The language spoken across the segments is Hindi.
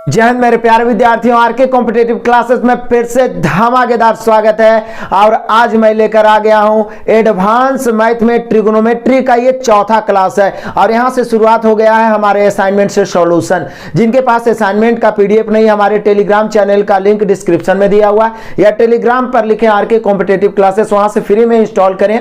जय हिंद मेरे प्यारे विद्यार्थियों, आरके कॉम्पिटिटिव क्लासेस में फिर से धमाकेदार स्वागत है। और आज मैं लेकर आ गया हूं एडवांस मैथ में ट्रिगोनोमेट्री का ये चौथा क्लास है। और यहां से शुरुआत हो गया है हमारे असाइनमेंट से सॉल्यूशन। जिनके पास असाइनमेंट का पीडीएफ नहीं, हमारे टेलीग्राम चैनल का लिंक डिस्क्रिप्शन में दिया हुआ है या टेलीग्राम पर लिखें आरके कॉम्पिटिटिव क्लासेस, वहां से फ्री में इंस्टॉल करें।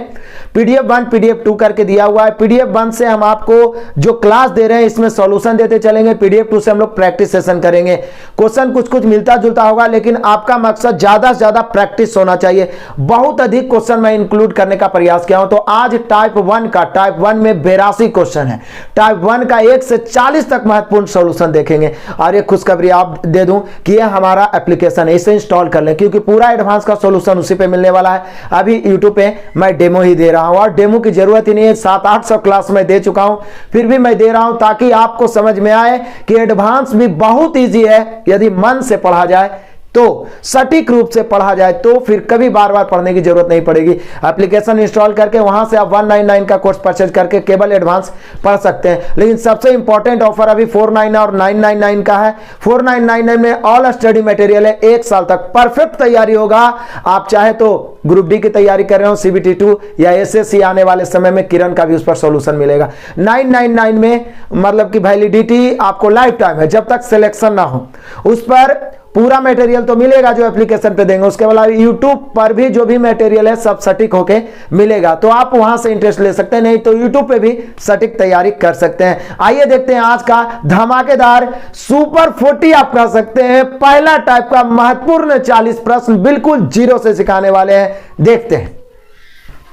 पीडीएफ 1 पीडीएफ 2 करके दिया हुआ है। पीडीएफ 1 से हम आपको जो क्लास दे रहे हैं इसमें सॉल्यूशन देते चलेंगे। पीडीएफ 2 से हम लोग प्रैक्टिस सेशन करेंगे। क्वेश्चन कुछ कुछ मिलता जुलता होगा, लेकिन आपका मकसद ज्यादा से ज्यादा प्रैक्टिस होना चाहिए। बहुत अधिक क्वेश्चन मैं इंक्लूड करने का प्रयास किया हूं। तो आज टाइप 1 में 82 क्वेश्चन है। टाइप 1 का 1 से 40 तक महत्वपूर्ण सॉल्यूशन देखेंगे। और एक खुशखबरी आप दे दूं कि यह हमारा एप्लीकेशन है, इसे इंस्टॉल कर लें, क्योंकि पूरा एडवांस का सॉल्यूशन उसी पे मिलने वाला है। अभी यूट्यूब पे मैं डेमो ही दे रहा हूं और डेमो की जरूरत ही नहीं है। 700-800 क्लास में दे चुका हूं, फिर भी मैं दे रहा हूं ताकि आपको समझ में आए कि एडवांस भी बहुत ईजी है। यदि मन से पढ़ा जाए तो, सटीक रूप से पढ़ा जाए तो फिर कभी बार बार पढ़ने की जरूरत नहीं पड़ेगी। एप्लीकेशन इंस्टॉल करके वहां से आप 199 का कोर्स परचेज करके केवल एडवांस पढ़ सकते हैं। लेकिन सबसे इंपॉर्टेंट ऑफर अभी 499 और 999 का है। 499 में ऑल स्टडी मटेरियल है, 1 साल तक परफेक्ट तैयारी होगा। आप चाहे तो ग्रुप डी की तैयारी कर रहे हो, CBT 2 या SSC आने वाले समय में किरण का भी उस पर सॉल्यूशन मिलेगा। 999 में मतलब कि वैलिडिटी आपको लाइफ टाइम है, जब तक सिलेक्शन ना हो। उस पर पूरा मटेरियल तो मिलेगा जो एप्लीकेशन पे देंगे, उसके अलावा यूट्यूब पर भी जो भी मटेरियल है सब सटीक होके मिलेगा। तो आप वहां से इंटरेस्ट ले सकते हैं, नहीं तो यूट्यूब पे भी सटीक तैयारी कर सकते हैं। आइए देखते हैं आज का धमाकेदार सुपर 40 आप कह सकते हैं पहला टाइप का महत्वपूर्ण 40 प्रश्न बिल्कुल जीरो से सिखाने वाले हैं। देखते हैं।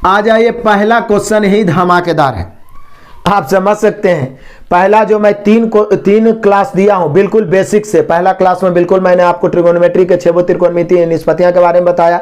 आ जाइए, पहला क्वेश्चन ही धमाकेदार है, आप समझ सकते हैं। पहला जो मैं तीन क्लास दिया हूं बिल्कुल बेसिक से। पहला क्लास में बिल्कुल मैंने आपको ट्रिगोनोमेट्री के 6 त्रिकोणमितीय निष्पत्तियां के बारे में बताया,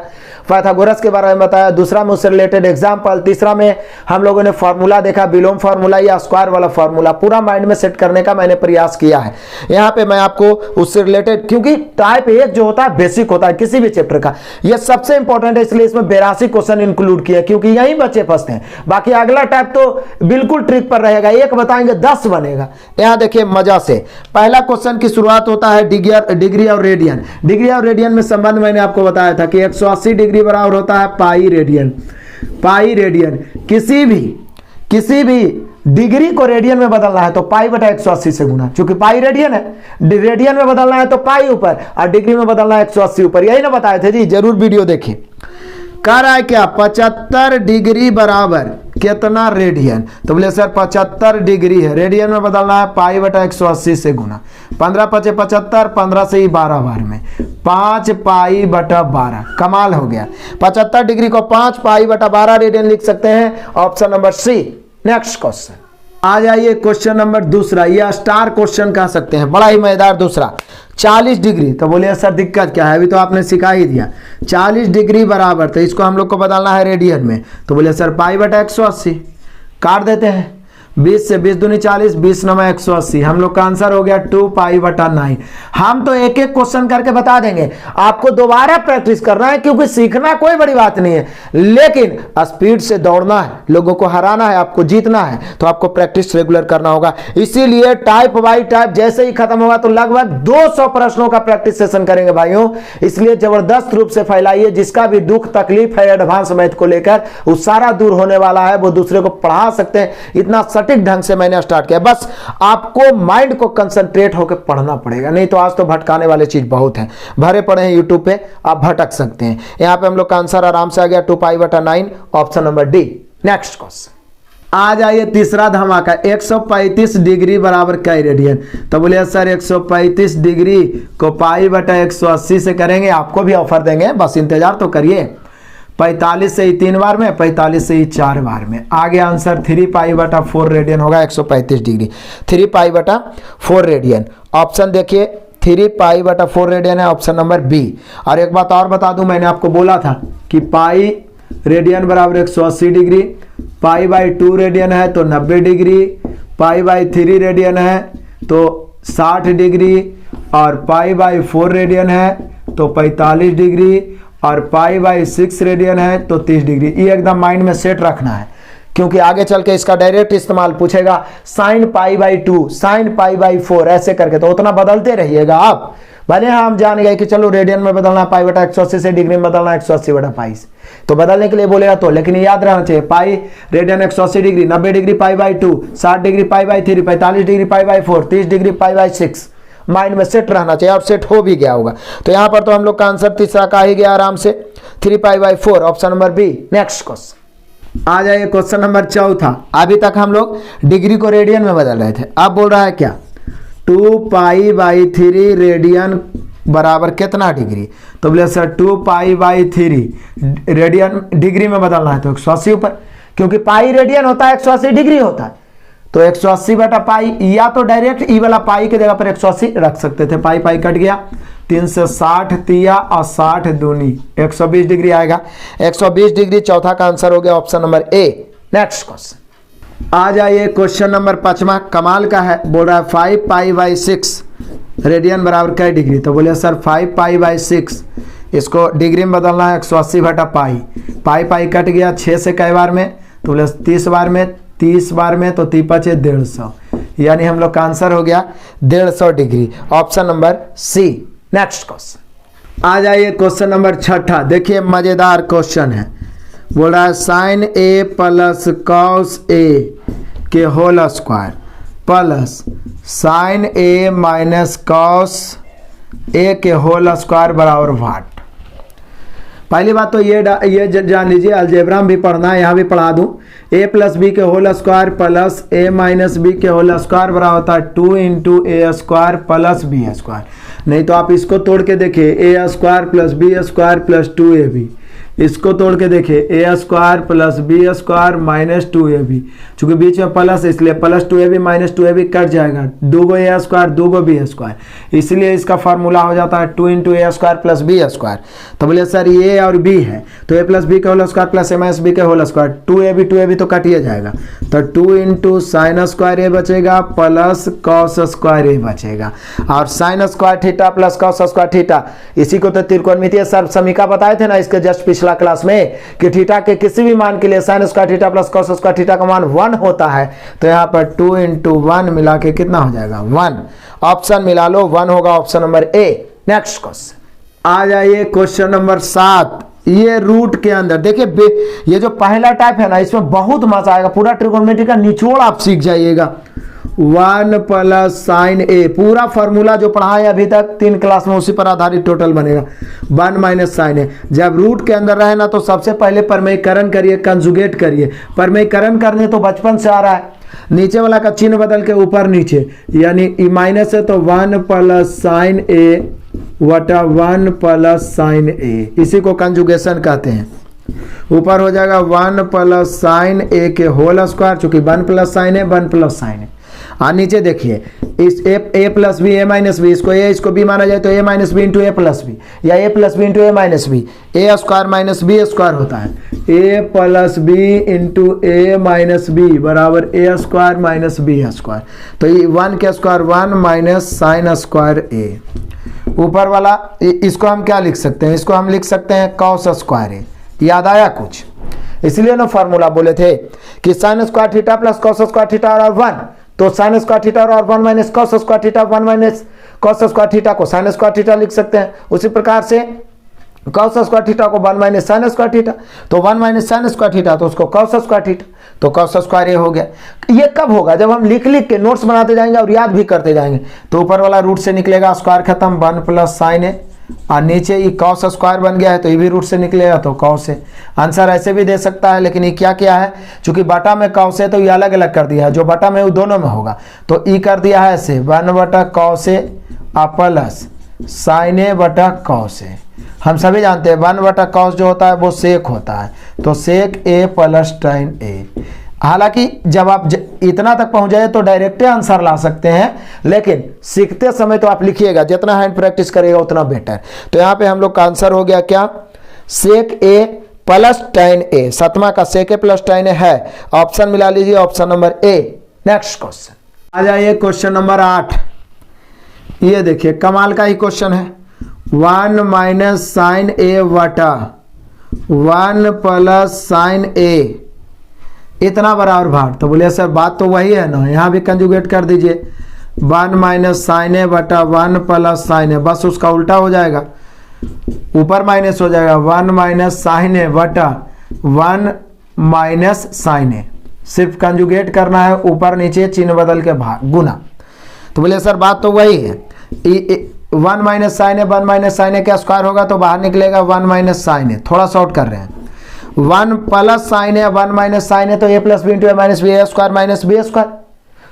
पाइथागोरस के बारे में बताया। दूसरा में उससे रिलेटेड एग्जाम्पल। तीसरा में हम लोगों ने फॉर्मूला देखा, विलोम फॉर्मूला या स्क्वायर वाला फॉर्मूला। पूरा माइंड में सेट करने का मैंने प्रयास किया है। यहाँ पे मैं आपको उससे रिलेटेड, क्योंकि टाइप 1 जो होता है बेसिक होता है किसी भी चैप्टर का, यह सबसे इंपॉर्टेंट है, इसलिए इसमें 82 क्वेश्चन इंक्लूड किए, क्योंकि यही बच्चे फंसते हैं। बाकी अगला टाइप तो बिल्कुल ट्रिक पर रहेगा, 1 बताएंगे 10 बनेगा। यहां देखिए मजा से। पहला क्वेश्चन की शुरुआत होता है डिग्री और रेडियन। डिग्री और रेडियन में संबंध मैंने आपको बताया था कि 180 डिग्री बराबर होता है पाई रेडियन। पाई रेडियन, किसी भी डिग्री को रेडियन में बदलना है तो पाई बटा 180 से गुना, क्योंकि पाई रेडियन है। रेडियन में बदलना है तो पाई ऊपर और डिग्री में बदलना है 180 ऊपर। यही ना बताए थे जी, जरूर वीडियो देखिए। कह रहा है क्या 75 डिग्री बराबर कितना रेडियन, तो बोले सर 75 डिग्री है, रेडियन में बदलना है पाई बटा 180 से गुना। 15 पचे 75, 15 से ही 12 बार में 5 पाई बटा 12। कमाल हो गया। 75 डिग्री को 5 पाई बटा 12 रेडियन लिख सकते हैं, option number C. Next question आ जाइए, क्वेश्चन नंबर दूसरा, यह स्टार क्वेश्चन कह सकते हैं, बड़ा ही मजेदार। दूसरा 40 डिग्री, तो बोलिए सर दिक्कत क्या है, अभी तो आपने सिखा ही दिया। 40 डिग्री बराबर, तो इसको हम लोग को बदलना है रेडियन में, तो बोलिए सर पाई बटा 180। काट देते हैं, 20 से 20 दूनी 40, 20 9 180। हम लोग का आंसर हो गया 2 पाई बटा 9। हम तो एक एक क्वेश्चन करके बता देंगे, आपको दोबारा प्रैक्टिस करना है, क्योंकि सीखना कोई बड़ी बात नहीं है, लेकिन स्पीड से दौड़ना है, लोगों को हराना है, आपको जीतना है, तो आपको प्रैक्टिस रेगुलर करना होगा। इसीलिए टाइप बाई टाइप जैसे ही खत्म होगा तो लगभग 200 प्रश्नों का प्रैक्टिस सेशन करेंगे भाइयों। इसलिए जबरदस्त रूप से फैलाइए। जिसका भी दुख तकलीफ है एडवांस मैथ को लेकर, वो सारा दूर होने वाला है, वो दूसरे को पढ़ा सकते हैं। इतना सटीक ढंग से मैंने स्टार्ट किया, बस आपको माइंड को कंसंट्रेट होकर पढ़ना पड़ेगा, नहीं तो आज तो भटकाने वाले चीज बहुत हैं, भरे पड़े हैं यूट्यूब पे, आप भटक सकते हैं। यहां पे हम लोग का आंसर आराम से आ गया 2 पाई बटा 9, option number D. Next question आ जाइए, तीसरा धमाका। 135 डिग्री बराबर कई रेडियन, तो बोलिए सर 135 डिग्री को पाई बटा 180 से करेंगे। आपको भी ऑफर देंगे, बस इंतजार तो करिए। 45 से ही 3 बार में, 45 से ही 4 बार में। आगे आंसर 3 पाई बटा 4 रेडियन होगा 135 डिग्री। 3 पाई बटा 4 रेडियन, ऑप्शन देखिए 3 पाई बटा 4 रेडियन है, ऑप्शन नंबर बी। और एक बात और बता दूं, मैंने आपको बोला था कि पाई रेडियन बराबर 180 डिग्री, पाई बाई 2 रेडियन है तो 90 डिग्री, पाई बाई 3 रेडियन है तो 60 डिग्री, और पाई बाई 4 रेडियन है तो 45 डिग्री, और पाई बाई 6 रेडियन है तो 30 डिग्री। ये एकदम माइंड में सेट रखना है क्योंकि आगे चल के इसका डायरेक्ट इस्तेमाल पूछेगा sine pi by 2, sine pi by 4 ऐसे करके, तो उतना बदलते रहिएगा आप। भले हम जान गए कि चलो रेडियन में बदलना पाई बटा 180 से, डिग्री में बदलना 180 बटा पाई से, तो बदलने के लिए बोलेगा तो, लेकिन याद रहना चाहिए pi radian 180 degree, 90 degree pi by 2, 60 degree pi by 3, 45 degree pi by 4, 30 degree pi by 6। Mind में सेट रहना चाहिए और सेट हो भी गया होगा। तो यहां पर तो हम लोग का आंसर तीसरा का ही गया आराम से, 3 pi by 4, option number B. Next question आ जाइए, क्वेश्चन नंबर चौथा। अभी तक हम लोग डिग्री को रेडियन में बदल रहे थे, अब बोल रहा है क्या 2 पाई बाई 3 रेडियन बराबर कितना डिग्री। तो बोले sir 2 pi by 3 radian degree में बदलना है तो 180 ऊपर, क्योंकि पाई रेडियन होता है 180 डिग्री होता है, तो 180 बटा पाई, या तो डायरेक्ट ई वाला पाई के जगह पर 180 रख सकते थे, पाई पाई कट गया, 3 से 60 तिया और 60 दूनी 120 डिग्री आएगा। 120 डिग्री चौथा का आंसर हो गया option number A. Next question आ जाइए, क्वेश्चन नंबर 5वां कमाल का है। बोल रहा है 5 पाई बाई 6 रेडियन बराबर क्या डिग्री। तो बोले सर 5 पाई बाई 6 इसको डिग्री में बदलना है 180 बटा पाई, पाई पाई कट गया 6 से कई बार में, तो बोले 30 बार में, 30 बार में तो 3 5 150, यानी हम लोग का आंसर हो गया 150 degree, option number C. Next question आ जाइए, क्वेश्चन नंबर 6। देखिए मजेदार क्वेश्चन है। बोल रहा है साइन ए प्लस कॉस ए के whole square plus sign A minus cos ए के होल स्क्वायर बराबर वाट। पहली बात तो ये जान लीजिए, अलजेब्रा में भी पढ़ना है, यहाँ भी पढ़ा दूं। ए प्लस बी के whole square plus A minus B के होल स्क्वायर बराबर होता है 2 into A square plus B square. नहीं तो आप इसको तोड़ के देखिए, A square plus B square plus 2ab, इसको तोड़ के देखिए A square plus B square minus 2ab, चूंकि बीच में प्लस है इसलिए plus 2ab minus 2ab cut जाएगा, 2 ए स्क्वायर 2 बी स्क्वायर, इसलिए इसका फार्मूला हो जाता है 2 into A square plus B square. तो बोले सर ये और बी है तो ए प्लस बी के whole square plus A minus B के होल स्क्वायर, 2ab तो कट ही जाएगा, तो 2 इंटू साइन स्क्वायर ए बचेगा प्लस कॉस स्क्वायर ए बचेगा, और sign square theta plus cos square theta, इसी को तो त्रिकोणमितीय समीकरण बताए थे ना इसके जस्ट पिछला क्लास में, कि थीटा के किसी भी मान के लिए sign square theta plus cos square theta का मान 1 होता है। तो यहाँ पर 2 इंटू 1 मिला के कितना हो जाएगा 1, ऑप्शन मिला लो 1 होगा option number A. Next question आ जाइए, क्वेश्चन नंबर 7। ये रूट के अंदर देखिए, ये जो पहला टाइप है ना इसमें बहुत मजा आएगा, पूरा ट्रिगोनोमेट्री का निचोड़ आप सीख जाइएगा। 1 प्लस साइन ए, पूरा फॉर्मूला जो पढ़ा है अभी तक 3 क्लास में उसी पर आधारित टोटल बनेगा। 1 माइनस साइन ए, जब रूट के अंदर रहे ना तो सबसे पहले परमेयीकरण करिए, कंजुगेट करिए। परमेयीकरण करने तो बचपन से आ रहा है, नीचे वाला का चिन्ह बदल के ऊपर नीचे, यानी ई माइनस है तो 1 प्लस साइन ए वटा 1 प्लस साइन ए, इसी को कंजुगेशन कहते हैं। ऊपर हो जाएगा 1 प्लस साइन ए के होल स्क्वायर, चूंकि 1 प्लस साइन ए 1 प्लस साइन ए, और नीचे देखिए इस ए प्लस बी ए माइनस बी, इसको ए इसको बी माना जाए तो ए minus B into A plus B, या ए plus B into A minus B, A square minus B square होता है, A plus B into A minus B बराबर ए स्क्वायर माइनस बी स्क्वायर। तो ये 1 के स्क्वायर 1 माइनस साइन स्क्वायर ए, ऊपर वाला इसको हम क्या लिख सकते हैं, इसको हम लिख सकते हैं कॉस स्क्वायर ए। याद आया कुछ? इसलिए ना फॉर्मूला बोले थे कि sign square theta plus cos square theta और 1, तो साइन स्क्वायर थीटा और 1 minus cos square theta, 1 minus cos square theta को साइन स्क्वायर थीटा लिख सकते हैं। उसी प्रकार से कॉस स्क्वायर थीटा को 1 माइनस साइन स्क्वायर थीटा, तो 1 माइनस साइन स्क्वायर थीटा तो उसको कॉस स्क्वायर थीटा, तो कॉस स्क्वायर ये हो गया। ये कब होगा? जब हम लिख लिख के नोट्स बनाते जाएंगे और याद भी करते जाएंगे। तो ऊपर वाला रूट से निकलेगा स्क्वायर खत्म, 1 प्लस साइन है, और नीचे ये कॉस स्क्वायर बन गया है तो ये भी रूट से निकलेगा तो कॉस है। आंसर ऐसे भी दे सकता है, लेकिन ये क्या किया है, चूंकि बटा में कॉस है तो ये अलग अलग कर दिया है, जो बटा में वो दोनों में होगा, तो ई कर दिया है ऐसे 1 बटा cos A plus sign A बटा कॉस ए। हम सभी जानते हैं 1 बटा कॉस जो होता है वो सेक होता है, तो सेक ए प्लस टाइन ए। हालांकि जब आप इतना तक पहुंच जाए तो डायरेक्ट आंसर ला सकते हैं, लेकिन सीखते समय तो आप लिखिएगा, जितना हैंड प्रैक्टिस करेगा उतना बेटर। तो यहाँ पे हम लोग का आंसर हो गया क्या, सेक ए प्लस टाइन ए, 7वां का सेक ए प्लस टाइन ए है, ऑप्शन मिला लीजिए option number A. Next question आ जाइए, क्वेश्चन नंबर 8। ये देखिए कमाल का ही क्वेश्चन है, 1 माइनस साइन ए वटा 1 प्लस साइन ए इतना बराबर भार। तो बोले सर बात तो वही है ना, यहाँ भी कंजुगेट कर दीजिए 1 माइनस साइन ए बटा 1 प्लस साइन ए, बस उसका उल्टा हो जाएगा, ऊपर माइनस हो जाएगा 1 माइनस साइन ए बटा 1 माइनस साइन ए। सिर्फ कंजुगेट करना है, ऊपर नीचे चिन्ह बदल के भाग गुना। तो बोले सर बात तो वही है, 1 माइनस साइन ए 1 माइनस साइन ए का स्क्वायर होगा तो बाहर निकलेगा 1 माइनस साइन ए। थोड़ा शॉर्ट कर रहे हैं, 1 प्लस साइन ए 1 माइनस साइन ए तो ए plus B into A minus B, A square minus B square,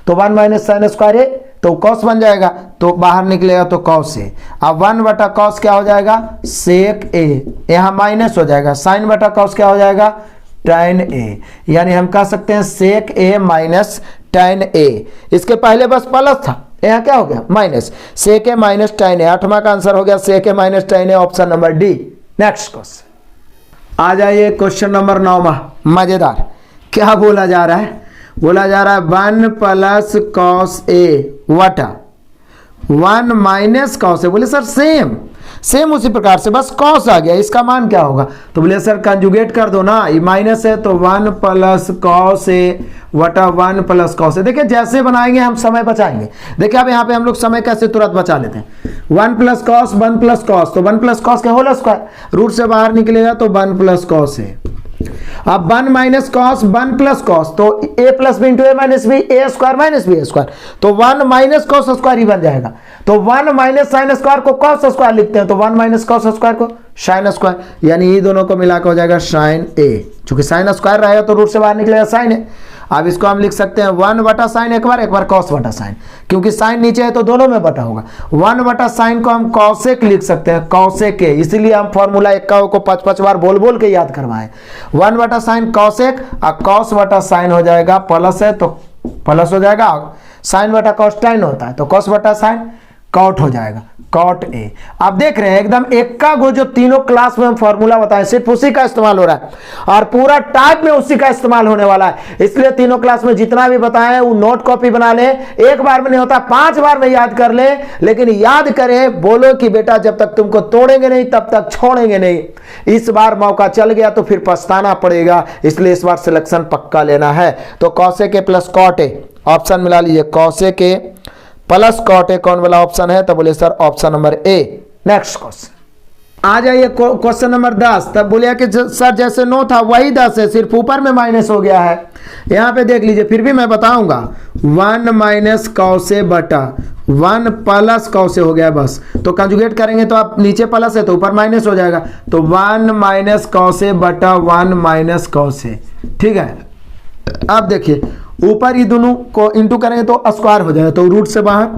तो 1 माइनस साइन स्क्वायर ए तो कॉस बन जाएगा, तो बाहर निकलेगा तो कॉस ए। अब 1 बटा कॉस क्या हो जाएगा, सेक ए, यहाँ माइनस हो जाएगा, साइन बटा कॉस क्या हो जाएगा, tan ए। यानी हम कह सकते हैं सेक ए माइनस tan ए। इसके पहले बस प्लस था, यहाँ क्या हो गया minus, sec A minus tan A. 8वां का आंसर हो गया sec A minus tan A, option number D. Next question आ जाइए, क्वेश्चन नंबर 9। मजेदार, क्या बोला जा रहा है, बोला जा रहा है 1 प्लस कॉस ए वटा 1 माइनस कॉस ए। बोले सर सेम उसी प्रकार से, बस कॉस आ गया, इसका मान क्या होगा। तो बोले सर कंजुगेट कर दो ना, ये माइनस है तो 1 प्लस कॉस ए वटा 1 प्लस कॉस ए। देखिए जैसे बनाएंगे हम समय बचाएंगे। देखिए अब यहाँ पे हम लोग समय कैसे तुरंत बचा लेते हैं, 1 प्लस कॉस 1 प्लस कॉस, तो 1 प्लस कॉस के होल स्क्वायर, रूट से बाहर निकलेगा तो 1 प्लस कॉस ए। अब 1 माइनस कॉस 1 प्लस कॉस, तो ए plus B into A minus B, A square minus B square, तो 1 माइनस कॉस स्क्वायर ही बन जाएगा। तो 1 माइनस साइन स्क्वायर को कॉस स्क्वायर लिखते हैं, तो 1 माइनस कॉस स्क्वायर को साइन स्क्वायर, यानी ये दोनों को मिलाकर हो जाएगा साइन ए। चूंकि साइन स्क्वायर रहेगा तो रूट से बाहर निकलेगा साइन ए। अब इसको हम लिख सकते हैं 1 बटा साइन एक बार कॉस बटा साइन, क्योंकि साइन नीचे है तो दोनों में बटा होगा। 1 बटा साइन को हम कॉसेक लिख सकते हैं, कॉसेक ए, इसीलिए हम फॉर्मूला 51 को 5 बार बोल के याद करवाएं। 1 बटा साइन कॉसेक और कॉस बटा साइन हो जाएगा प्लस है तो प्लस हो जाएगा, साइन बटा कॉस टाइन होता है तो कॉस बटा साइन कॉट हो जाएगा, कॉट ए। आप देख रहे हैं एकदम एक्का गो जो तीनों क्लास में हम फॉर्मूला बताएं सिर्फ उसी का इस्तेमाल हो रहा है और पूरा टाइप में उसी का इस्तेमाल होने वाला है। इसलिए तीनों क्लास में जितना भी बताएं वो नोट कॉपी बना ले, एक बार में नहीं होता 5 बार में याद कर ले, लेकिन याद करें, बोलो कि बेटा जब तक तुमको तोड़ेंगे नहीं तब तक छोड़ेंगे नहीं। इस बार मौका चल गया तो फिर पछताना पड़ेगा, इसलिए इस बार सिलेक्शन पक्का लेना है। तो cosec A plus cot A option मिला लीजिए, cosec A plus cot A कौन वाला ऑप्शन है, तो बोले sir option number A. Next question आ जाइए, क्वेश्चन नंबर 10। तब बोलिए कि सर जैसे 9 था वही 10 है, सिर्फ ऊपर में माइनस हो गया है। यहाँ पे देख लीजिए, फिर भी मैं बताऊंगा 1 माइनस कॉसे बटा 1 प्लस कॉसे हो गया बस। तो कंजुगेट करेंगे तो आप नीचे प्लस है तो ऊपर माइनस हो जाएगा, तो 1 माइनस कॉसे बटा 1 माइनस कॉसे। ठीक है, अब देखिए ऊपर ही दोनों को इंटू करेंगे तो स्क्वायर हो जाएगा, तो रूट से बाहर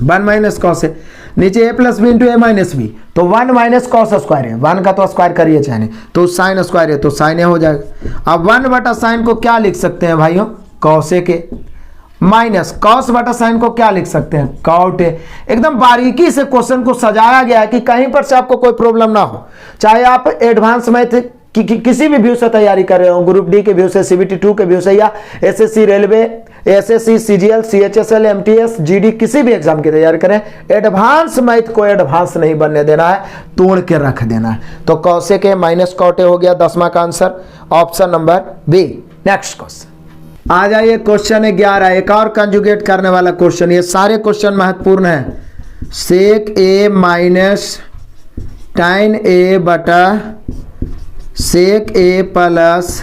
1 माइनस कॉस है, नीचे ए प्लस बी इंटू ए माइनस बी, तो 1 माइनस कॉस स्क्वायर है, 1 का तो स्क्वायर करिए चाहे, तो साइन स्क्वायर है तो साइन ए हो जाएगा। अब 1 बटा साइन को क्या लिख सकते हैं भाइयों, कॉसे के, माइनस कॉस बटा साइन को क्या लिख सकते हैं, कॉट ए। एकदम बारीकी से क्वेश्चन को सजाया गया है कि कहीं पर से आपको कोई प्रॉब्लम ना हो, चाहे आप एडवांस मैथ किसी भी व्यू से तैयारी कर रहे हो, ग्रुप डी के व्यू से, सीबीटी 2 के व्यू से, या SSC railway, SSC CGL, CHSL, MTS, GD, किसी भी एग्जाम की तैयारी करें, एडवांस मैथ को एडवांस नहीं बनने देना है, तोड़ के रख देना है। तो cosec A minus cot A हो गया 10वां का answer, option number B. Next question आ जाइए, क्वेश्चन 11, एक और कंजुगेट करने वाला क्वेश्चन। ये सारे क्वेश्चन महत्वपूर्ण है। सेक ए माइनस टाइन ए बटा सेक ए प्लस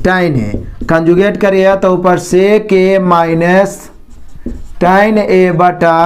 टाइन ए, कंजुगेट करिए तो ऊपर सेक ए माइनस टाइन ए बटा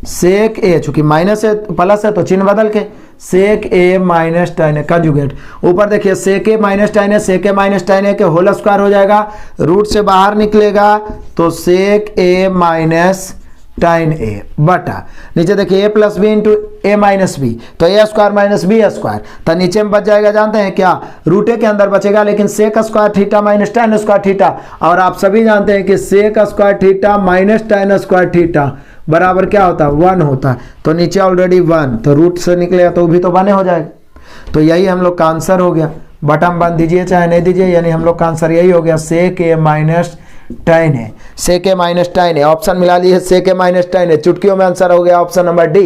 सेक ए, चूंकि माइनस है प्लस है तो चिन्ह बदल के सेक ए माइनस टाइन ए, कंजुगेट। ऊपर देखिए सेक ए माइनस टाइन ए, सेक ए माइनस टाइन ए के होल स्क्वायर हो जाएगा, रूट से बाहर निकलेगा तो सेक ए माइनस टाइन ए बटा नीचे देखिए ए प्लस बी इंटू ए माइनस बी, तो ए स्क्वायर माइनस बी स्क्वायर, तो नीचे में बच जाएगा, जानते हैं क्या, रूटे के अंदर बचेगा, लेकिन sec square theta minus tan square theta, और आप सभी जानते हैं कि sec square theta minus tan square theta बराबर क्या होता है, 1 होता है। तो नीचे ऑलरेडी 1, तो रूट से निकलेगा तो भी तो 1 हो जाएगा। तो यही हम लोग का आंसर हो गया। बटन बन दीजिए चाहे नहीं दीजिए, यानी हम लोग का आंसर यही हो गया, सेक ए माइनस टाइन है, सेक ए माइनस टाइन है, ऑप्शन मिला लीजिए सेक ए माइनस टाइन है, चुटकियों में आंसर हो गया option number D.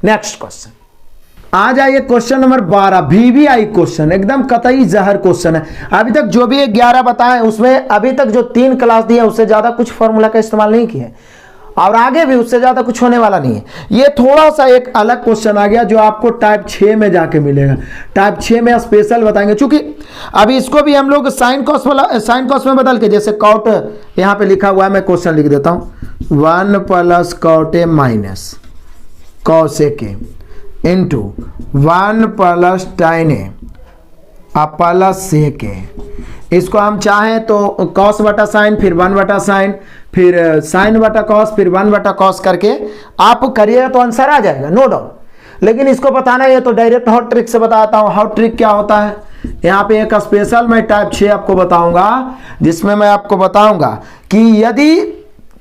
Next question आ जाइए क्वेश्चन नंबर 12, VVI क्वेश्चन, एकदम कतई जहर क्वेश्चन है। अभी तक जो भी 11 बताए उसमें अभी तक जो 3 क्लास दिया उससे ज्यादा कुछ फॉर्मूला का इस्तेमाल नहीं किया और आगे भी उससे ज्यादा कुछ होने वाला नहीं है। ये थोड़ा सा एक अलग क्वेश्चन आ गया जो आपको टाइप 6 में जाके मिलेगा। टाइप 6 में स्पेशल बताएंगे, क्योंकि अभी इसको भी हम लोग साइन कॉस में बदल के, जैसे कॉट यहां पे लिखा हुआ है, मैं क्वेश्चन लिख देता हूं 1 plus cot A minus cosec A into 1 plus tan A plus sec ए। इसको हम चाहें तो कॉस बटा साइन, फिर 1 बटा साइन, फिर साइन बटा कॉस, फिर 1 बटा कॉस करके आप करिएगा तो आंसर आ जाएगा, नो डाउट। लेकिन इसको बताना है तो डायरेक्ट हॉट ट्रिक से बताता हूं। हॉट ट्रिक क्या होता है, यहाँ पे एक स्पेशल मैं टाइप 6 आपको बताऊंगा, जिसमें मैं आपको बताऊंगा कि यदि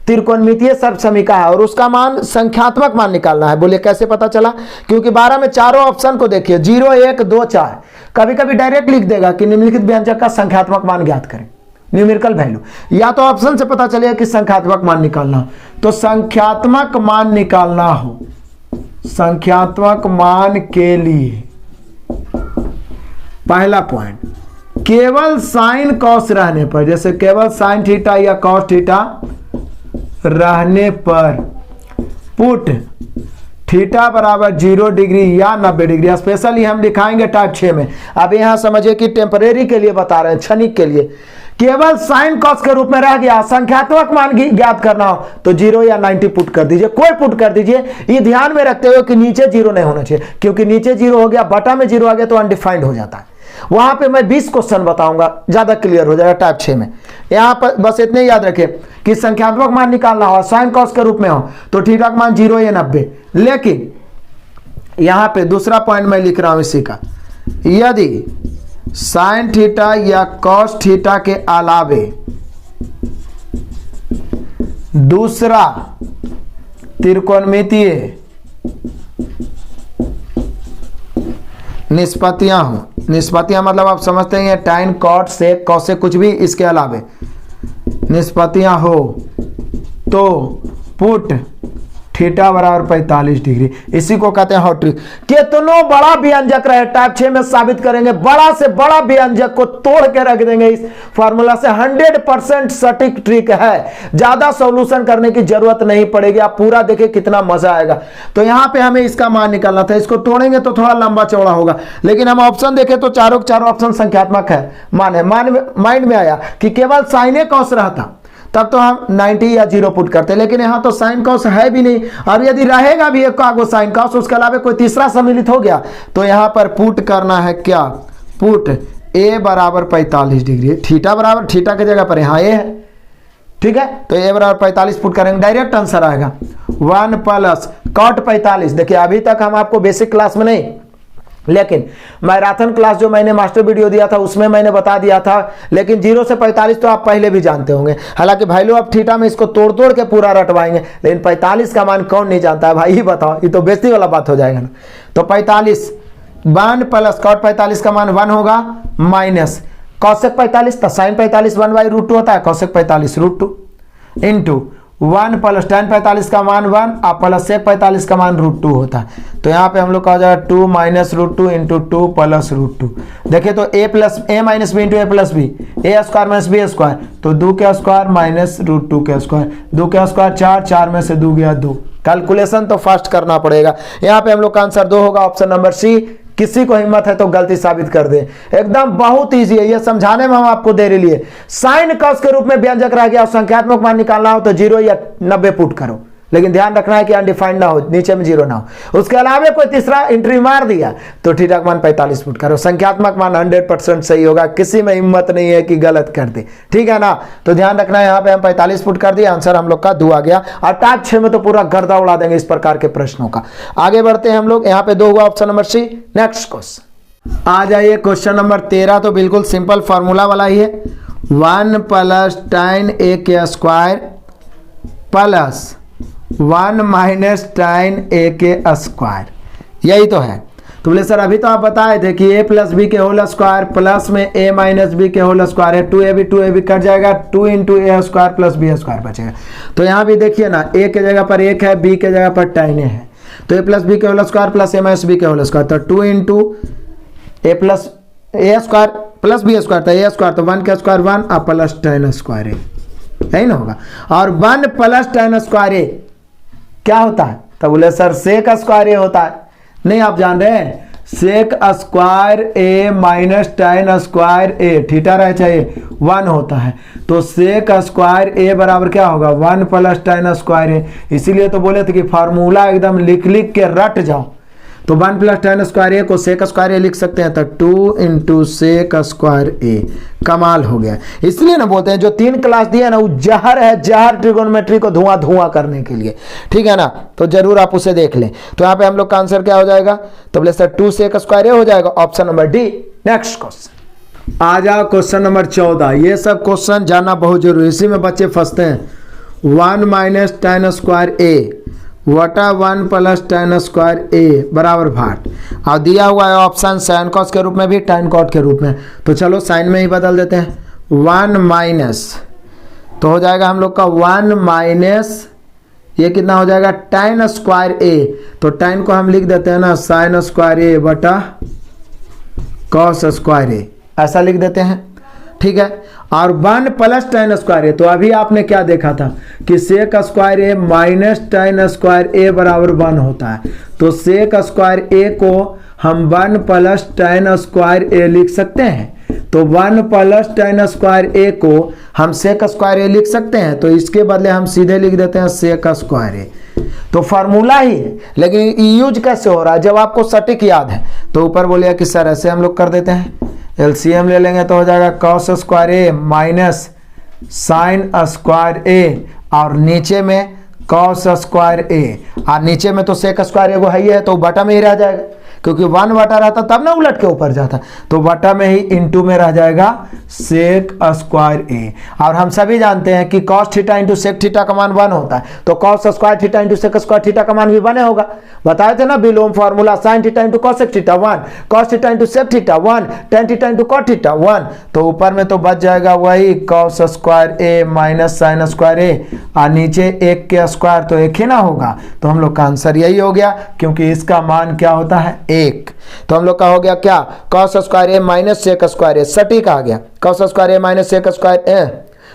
त्रिकोणमितीय सर्वसमीका है और उसका मान संख्यात्मक मान निकालना है। बोले कैसे पता चला, क्योंकि 12 में चारों ऑप्शन को देखिए 0, 1, 2, 4, कभी कभी डायरेक्ट लिख देगा कि निम्नलिखित व्यंजक का संख्यात्मक मान ज्ञात करें, न्यूमेरिकल वैल्यू, या तो ऑप्शन से पता चलेगा कि संख्यात्मक मान निकालना हो। तो संख्यात्मक मान निकालना हो, संख्यात्मक मान के लिए पहला पॉइंट, केवल साइन कॉस रहने पर, जैसे केवल साइन थीटा या कॉस थीटा रहने पर पुट थीटा बराबर 0 डिग्री या 90 डिग्री, स्पेशली हम दिखाएंगे टाइप 6 में। अब यहां समझिए कि टेम्परेरी के लिए बता रहे हैं, क्षणिक के लिए। केवल साइन कॉस के रूप में रह गया, संख्यात्मक मान ज्ञात करना हो तो 0 या 90 पुट कर दीजिए, कोई पुट कर दीजिए। ये ध्यान में रखते हुए कि नीचे 0 नहीं होना चाहिए, क्योंकि नीचे 0 हो गया, बटा में 0 आ गया तो अनडिफाइंड हो जाता है। वहां पे मैं 20 क्वेश्चन बताऊंगा, ज्यादा क्लियर हो जाएगा टाइप 6 में। यहां पर बस इतने याद रखें कि संख्यात्मक मान निकालना हो, साइन कॉस के रूप में हो तो थीटा का मान 0 या 90। लेकिन यहां पे दूसरा पॉइंट मैं लिख रहा हूं इसी का, यदि साइन थीटा या कॉस थीटा के अलावे दूसरा त्रिकोणमितीय निष्पत्तियां हो, निष्पत्तियां मतलब आप समझते हैं टाइन कॉट सेक कॉसेक कुछ भी इसके अलावे निष्पत्तियां हो तो पुट थीटा बराबर 45 डिग्री, इसी को कहते हैं हॉट ट्रिक। कितनों बड़ा व्यंजक रहे टाइप 6 में साबित करेंगे, बड़ा से बड़ा व्यंजक को तोड़ के रख देंगे इस फॉर्मूला से। 100% सटीक ट्रिक है, ज्यादा सॉल्यूशन करने की जरूरत नहीं पड़ेगी। आप पूरा देखिए कितना मजा आएगा। तो यहां पे हमें इसका मान निकालना था, इसको तोड़ेंगे तो थोड़ा लंबा चौड़ा होगा, लेकिन हम ऑप्शन देखें तो चारों ऑप्शन संख्यात्मक है। माइंड में आया कि केवल साइन कॉस रहता तब तो हम 90 या 0 पुट करते, लेकिन यहां तो साइन कॉस है भी नहीं, और यदि रहेगा भी एक को साइन कॉस, उसके अलावा कोई तीसरा सम्मिलित हो गया तो यहां पर पुट करना है क्या, पुट ए बराबर 45 डिग्री, थीटा बराबर थीटा की जगह पर यहां ए है, ठीक है। तो ए बराबर 45 पुट करेंगे, डायरेक्ट आंसर आएगा 1 प्लस कॉट 45। देखिए अभी तक हम आपको बेसिक क्लास में नहीं, लेकिन मैराथन क्लास जो मैंने मास्टर वीडियो दिया था उसमें मैंने बता दिया था, लेकिन 0 से 45 तो आप पहले भी जानते होंगे। हालांकि भाई लोग अब थीटा में इसको तोड़ तोड़ के पूरा रटवाएंगे, लेकिन 45 का मान कौन नहीं जानता है भाई, ही बताओ, ये तो बेइज्जती वाला बात हो जाएगा ना। तो 45 1 प्लस कॉट 45 का मान 1 होगा, माइनस कॉसेक 45 तो साइन 45 1/√2 होता है, कॉसेक 45 √2 इंटू 1 प्लस tan 45 का मान 1 और प्लस सेक 45 का मान √2 होता है। तो यहाँ पे हम लोग का हो जाएगा 2 माइनस √2 इंटू 2 प्लस √2। देखिए तो a minus B into A plus B, A square minus B square, तो 2 के स्क्वायर माइनस √2 के स्क्वायर, 2 के स्क्वायर 4, 4 में से 2 गया 2। कैलकुलेशन तो फास्ट करना पड़ेगा। यहाँ पे हम लोग का आंसर 2 होगा, ऑप्शन नंबर सी। किसी को हिम्मत है तो गलती साबित कर दे, एकदम बहुत इजी है, ये समझाने में हम आपको दे रही है। साइन कॉस के रूप में व्यंजक रह गया और संख्यात्मक मान निकालना हो तो 0 या 90 पुट करो, लेकिन ध्यान रखना है कि अनडिफाइंड ना हो, नीचे में 0 ना हो। उसके अलावा कोई तीसरा एंट्री मार दिया तो थीटा का मान 45 पुट करो, संख्यात्मक मान 100% सही होगा, किसी में हिम्मत नहीं है कि गलत कर दे, ठीक है ना। तो ध्यान रखना है, यहाँ पे हम 45 पुट कर दिए, आंसर हम लोग का 2 आ गया। और टाइप 6 में तो पूरा गर्दा उड़ा देंगे इस प्रकार के प्रश्नों का। आगे बढ़ते हैं हम लोग, यहाँ पे 2 हुआ, option number C. Next question आ जाइए, क्वेश्चन नंबर 13 तो बिल्कुल सिंपल फार्मूला वाला ही है, 1 प्लस tan a के square plus 1 minus tan a के स्क्वायर, यही तो है। तो बोले सर अभी तो आप बताए थे कि a प्लस बी के होल स्क्वायर प्लस में a माइनस बी के होल स्क्वायर है, 2ab कट जाएगा, 2 into A square plus B square बचेगा। तो यहाँ भी देखिए ना, a के जगह पर 1 है, b के जगह पर tan a है, तो ए प्लस बी के whole square plus A minus B के होल स्क्वायर, तो 2 into A plus A square plus B square, तो ए स्क्वायर तो 1 का स्क्वायर 1 और प्लस tan स्क्वायर ए, यही ना होगा। और 1 प्लस tan स्क्वायर ए क्या होता है? तो बोले सर सेक स्क्वायर ए होता है। नहीं, आप जान रहे हैं sec square A minus tan square A, theta रहे चाहे 1 होता है, तो सेक स्क्वायर ए बराबर क्या होगा 1 प्लस tan स्क्वायर ए। इसीलिए तो बोले थे कि फार्मूला एकदम लिख लिख के रट जाओ। तो 1 प्लस tan स्क्वायर ए को सेक स्क्वायर ए लिख सकते हैं, तो 2 इंटू सेक स्क्वायर ए। कमाल हो गया। इसलिए ना बोलते हैं जो 3 क्लास दिया ना वो जहर है, जहर ट्रिगोनोमेट्री को धुआं धुआं करने के लिए, ठीक है ना। तो जरूर आप उसे देख लें। तो यहाँ पे हम लोग का आंसर क्या हो जाएगा? तो बोले सर 2 सेक स्क्वायर ए हो जाएगा, option number D. Next question आ जाओ, क्वेश्चन नंबर 14। ये सब क्वेश्चन जानना बहुत जरूरी है, इसी में बच्चे फंसते हैं। 1 माइनस tan स्क्वायर ए वटा 1 प्लस tan स्क्वायर ए बराबर भाट, और दिया हुआ है ऑप्शन साइन कॉस के रूप में भी tan कॉट के रूप में। तो चलो साइन में ही बदल देते हैं। 1 माइनस तो हो जाएगा हम लोग का 1 माइनस ये कितना हो जाएगा tan स्क्वायर ए, तो tan को हम लिख देते हैं ना साइन स्क्वायर ए बटा कॉस स्क्वायर ए, ऐसा लिख देते हैं, ठीक है। और 1 प्लस tan स्क्वायर ए, तो अभी आपने क्या देखा था कि sec square A minus tan square ए बराबर 1 होता है। तो सेक स्क्वायर ए को हम 1 प्लस tan स्क्वायर ए लिख सकते हैं। तो 1 प्लस tan स्क्वायर ए को हम सेक स्क्वायर ए लिख सकते हैं, तो इसके बदले हम सीधे लिख देते हैं सेक स्क्वायर ए। तो फार्मूला ही है, लेकिन यूज कैसे हो रहा है जब आपको सटीक याद है। तो ऊपर बोलिए कि सर ऐसे हम लोग कर देते हैं, एलसीएम ले लेंगे तो हो जाएगा cos square A minus sine square A, और नीचे में कॉस स्क्वायर ए, और नीचे में तो सेक स्क्वायर ए को है तो बटा में ही रह जाएगा, क्योंकि 1 बटा रहता तब ना उलट के ऊपर जाता, तो बटा में ही इंटू में रह जाएगा सेक स्क्वायर ए। और हम सभी जानते हैं कि cos theta into sec theta का मान 1 होता है, तो cos square theta into sec square theta का मान भी 1 होगा। बताए थे ना विलोम formula, sine theta into cosec theta 1, cos theta into sec theta 1, tan theta into cot theta 1। तो ऊपर में तो बच जाएगा वही cos square A minus sine square A, और नीचे 1 के स्क्वायर तो 1 ही ना होगा। तो हम लोग का आंसर यही हो गया, क्योंकि इसका मान क्या होता है 1। तो हम लोग का हो गया क्या cos square A minus sec square ए, सटीक आ गया। Cos square A minus sec square A,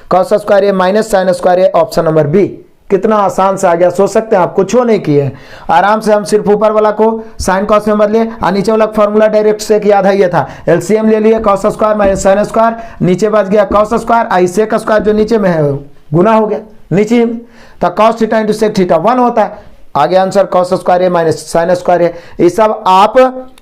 cos square A minus sine square A, option number B. कितना आसान से आ गया, सोच सकते हैं आप, कुछ नहीं किए आराम से। हम सिर्फ ऊपर वाला को साइन कॉस में बदले, और नीचे वाला फॉर्मूला डायरेक्ट से याद है ये था, एलसीएम ले लिए cos square minus sine square, नीचे बच गया कॉस स्क्वायर, आई सेक स्क्वायर जो नीचे में है गुना हो गया नीचे, तो cos theta into sec theta 1 होता है। आगे answer cos square A minus sine square है। ये सब आप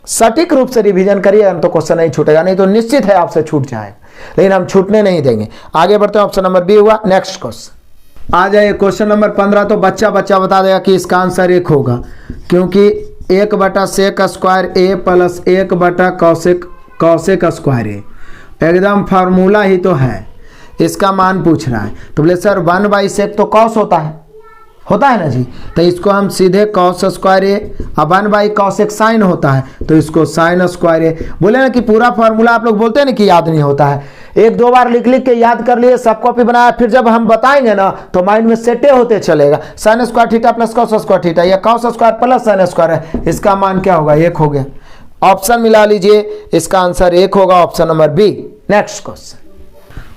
सटीक रूप से रिवीजन करिए, तो क्वेश्चन नहीं छूटेगा, नहीं तो निश्चित है आपसे छूट जाएगा, लेकिन हम छूटने नहीं देंगे। आगे बढ़ते हैं, ऑप्शन नंबर बी हुआ। नेक्स्ट क्वेश्चन आ जाए, क्वेश्चन नंबर 15। तो बच्चा बता देगा कि इसका आंसर 1 होगा, क्योंकि 1 बटा सेक स्क्वायर ए प्लस 1 बटा कॉसेक स्क्वायर ए, एकदम फार्मूला ही तो है। इसका मान पूछ रहा है, तो बोले सर 1 बाई सेक तो कॉस होता है ना जी, तो इसको हम सीधे कॉस स्क्वायर ए, अब 1 बाई कॉस एक साइन होता है, तो इसको साइन स्क्वायर ए। बोले ना कि पूरा फार्मूला आप लोग बोलते हैं ना कि याद नहीं होता है, 1-2 बार लिख लिख के याद कर लिए, सब कॉपी बनाया, फिर जब हम बताएंगे ना तो माइंड में सेटे होते चलेगा। Sine square theta plus cos square theta, या cos square plus sine square है, इसका मान क्या होगा 1 हो गया। ऑप्शन मिला लीजिए, इसका आंसर 1 होगा, option number B. Next question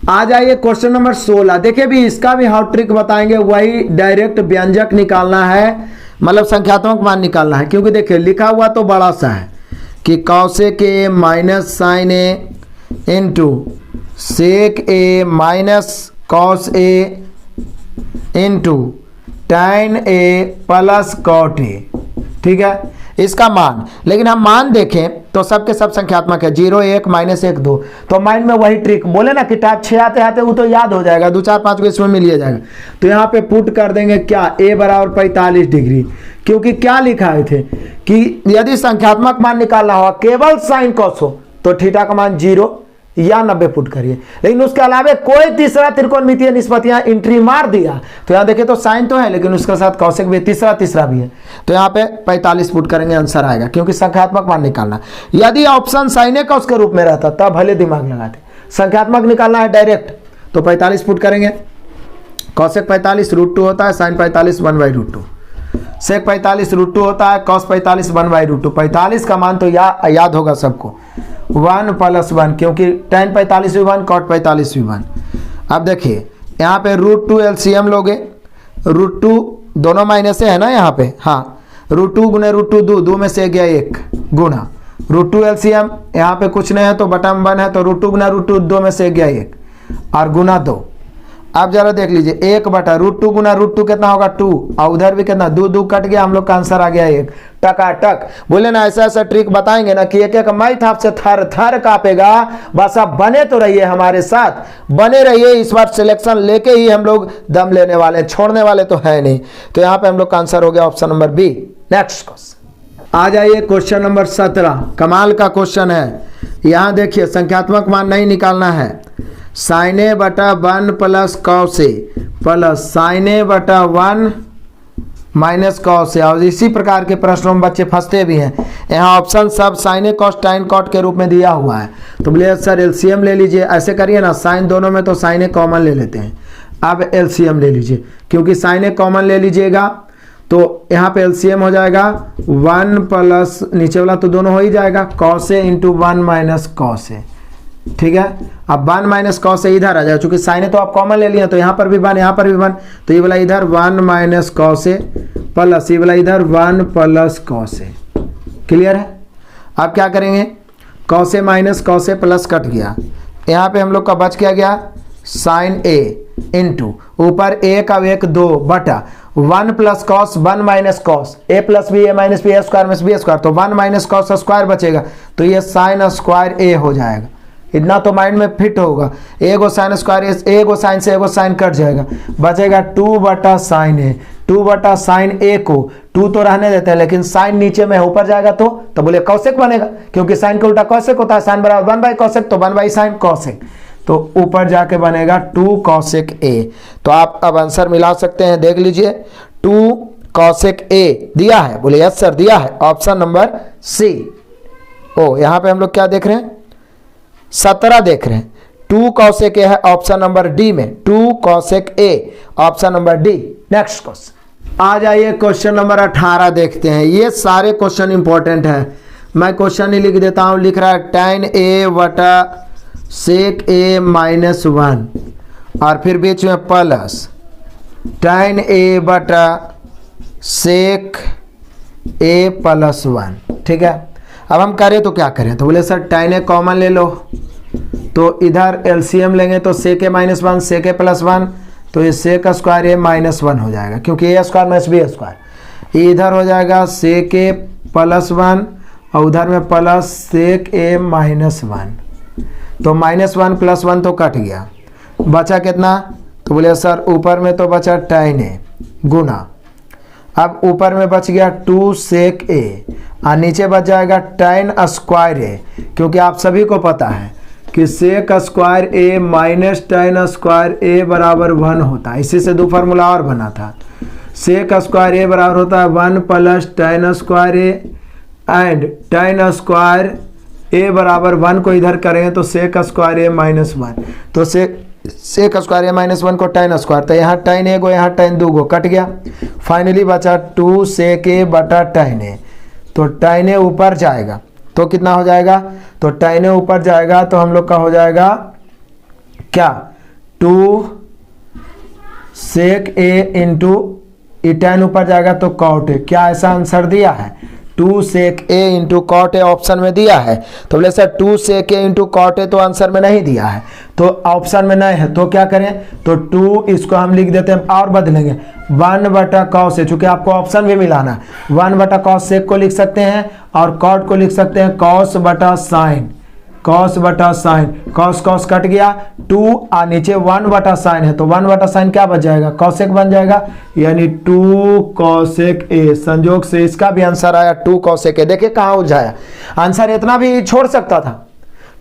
आ जाइए, क्वेश्चन नंबर 16। देखिए भी इसका भी हाउ ट्रिक बताएंगे, वही डायरेक्ट व्यंजक निकालना है, मतलब संख्यात्मक मान निकालना है। क्योंकि देखिए लिखा हुआ तो बड़ा सा है कि cosec A minus sine A into sec A minus cos A into tan A plus cot A, ठीक है इसका मान। लेकिन हम मान देखें तो सबके सब संख्यात्मक है, 0 1 माइनस 1 2। तो माइंड में वही ट्रिक बोले ना कि टाइप 6 आते आते वो तो याद हो जाएगा, 2 4 5 को इसमें मिल जाएगा। तो यहाँ पे पुट कर देंगे क्या a बराबर 45 डिग्री, क्योंकि क्या लिखा है थे कि यदि संख्यात्मक मान निकालना हो केवल साइन कॉस हो तो थीटा का मान 0 या 90 पुट करिए। लेकिन उसके अलावा कोई तीसरा त्रिकोणमितीय निष्पत्तियां एंट्री मार दिया, तो यहाँ देखिए तो साइन तो है लेकिन उसके साथ कौशिक भी तीसरा भी है, तो यहाँ पे 45 पुट करेंगे, आंसर आएगा, क्योंकि संख्यात्मक मान निकालना। यदि ऑप्शन साइन कॉस के रूप में रहता तब भले दिमाग लगाते, संख्यात्मक निकालना है डायरेक्ट, तो 45 पुट करेंगे। कौशिक 45 √2 होता है, साइन 45 1/√2। सेक 45 √2 होता है, cos 45 1/√2। 45 का मान तो याद होगा सबको, 1 + 1, क्योंकि tan 45 भी 1, cot 45 भी 1। अब देखिए यहाँ पे √2 एलसीएम लोगे, √2 दोनों माइनस है ना यहाँ पे, हाँ, √2 गुने √2 2 में से गया 1 गुना √2 एलसीएम, यहाँ पे कुछ नहीं है तो बटा में 1 है, तो √2 गुना √2 2 में से गया 1 और गुना 2। आप जरा देख लीजिए, 1 बटा √2 गुना √2 कितना होगा 2, और उधर भी कितना 2 2 कट गया, हम लोग का आंसर आ गया 1। टकाटक बोले ना, ऐसा ऐसा ट्रिक बताएंगे ना कि एक एक मैथ आपसे थर थर कापेगा। बस आप बने तो रहिए, हमारे साथ बने रहिए। इस बार सिलेक्शन लेके ही हम लोग दम लेने वाले, छोड़ने वाले तो है नहीं। तो यहाँ पे हम लोग का आंसर हो गया option number B. Next question आ जाइए, क्वेश्चन नंबर 17। कमाल का क्वेश्चन है। यहाँ देखिए संख्यात्मक मान नहीं निकालना है, sin a बटा 1 + cos a plus sin a बटा 1 माइनस cos a। और इसी प्रकार के प्रश्नों में बच्चे फंसते भी हैं। यहाँ ऑप्शन सब sin a cos tan cot के रूप में दिया हुआ है। तो बोले सर एलसीएम ले लीजिए, ऐसे करिए ना, साइन दोनों में तो sin a कॉमन ले लेते हैं। अब एलसीएम ले लीजिए, क्योंकि sin a कॉमन ले लीजिएगा तो यहाँ पे एलसीएम हो जाएगा 1 प्लस नीचे वाला तो दोनों हो ही जाएगा, cos a × 1 minus cos a। ठीक है, अब 1 माइनस cos a इधर आ जाएगा, चूंकि साइन है तो आप कॉमन ले लिए, तो यहाँ पर भी 1 यहाँ पर भी 1, तो ये वाला इधर 1 माइनस cos a प्लस ये वाला इधर 1 प्लस cos a। क्लियर है। अब क्या करेंगे, cos a minus cos a plus cut गया, यहाँ पे हम लोग का बच गया साइन a इंटू ऊपर 1 अब 1 2 बटा 1 plus cos 1 minus cos a plus B a minus B square में बी स्क्वायर, तो 1 माइनस cos स्क्वायर बचेगा, तो ये साइन स्क्वायर a हो जाएगा। इतना तो माइंड में फिट होगा, एगो साइन स्क्वायर, एगो साइन से एगो साइन कट जाएगा, बचेगा 2 बटा साइन a। 2 बटा साइन a को 2 तो रहने देते हैं, लेकिन साइन नीचे में ऊपर जाएगा तो बोले कौशिक बनेगा, क्योंकि साइन का उल्टा कौशिक होता है, साइन बराबर 1/cosec, तो 1/sin cosec, तो ऊपर जाके बनेगा 2 cosec a। तो आप अब आंसर मिला सकते हैं, देख लीजिए 2 cosec a दिया है, बोले यस सर दिया है, ऑप्शन नंबर सी। ओ यहाँ पे हम लोग क्या देख रहे हैं, 17 देख रहे हैं, 2 cosec a है ऑप्शन नंबर डी में, 2 cosec a option number D. Next question आ जाइए, क्वेश्चन नंबर 18 देखते हैं। ये सारे क्वेश्चन इंपॉर्टेंट है, मैं क्वेश्चन ही लिख देता हूं। लिख रहा है tan a बटा sec a माइनस 1 और फिर बीच में प्लस tan a बटा sec a प्लस 1। ठीक है, अब हम करें तो क्या करें, तो बोले सर tan a कॉमन ले लो, तो इधर एलसीएम लेंगे तो sec a minus 1 sec a plus 1, तो ये sec स्क्वायर a माइनस 1 हो जाएगा, क्योंकि a square minus b square, इधर हो जाएगा sec a प्लस 1 और उधर में प्लस sec a माइनस 1, तो -1 + 1 तो कट गया, बचा कितना, तो बोले सर ऊपर में तो बचा tan a गुना, अब ऊपर में बच गया 2 sec a और नीचे बच जाएगा tan स्क्वायर a, क्योंकि आप सभी को पता है कि sec square a minus tan square a बराबर 1 होता है। इसी से दो फार्मूला और बना था, sec स्क्वायर a बराबर होता है 1 plus tan square a and tan square a बराबर 1 को इधर करेंगे तो sec स्क्वायर a माइनस 1, तो sec स्क्वायर a माइनस 1 को tan स्क्वायर, तो यहाँ tan a को यहाँ tan 2 को कट गया, फाइनली बचा 2 sec a बटा tan a, तो tan a ऊपर जाएगा तो कितना हो जाएगा, तो tan a ऊपर जाएगा तो हम लोग का हो जाएगा क्या 2 sec a इंटू tan ऊपर जाएगा तो cot a। क्या ऐसा आंसर दिया है, 2 sec a into cot a option में दिया है, तो बोले sir 2 sec a into cot a तो आंसर में नहीं दिया है, तो ऑप्शन में नहीं है, तो क्या करें, तो 2 इसको हम लिख देते हैं और बदलेंगे 1 बटा cos a, चूंकि आपको ऑप्शन भी मिलाना, 1 बटा cos sec को लिख सकते हैं और cot को लिख सकते हैं cos बटा साइन, cos बटा साइन, cos cos कट गया, 2 और नीचे 1 बटा साइन है, तो 1 बटा साइन क्या बच जाएगा, cosec बन जाएगा, यानी 2 cosec a। संजोग से इसका भी आंसर आया 2 cosec a। देखिए कहाँ उलझाया, आंसर इतना भी छोड़ सकता था,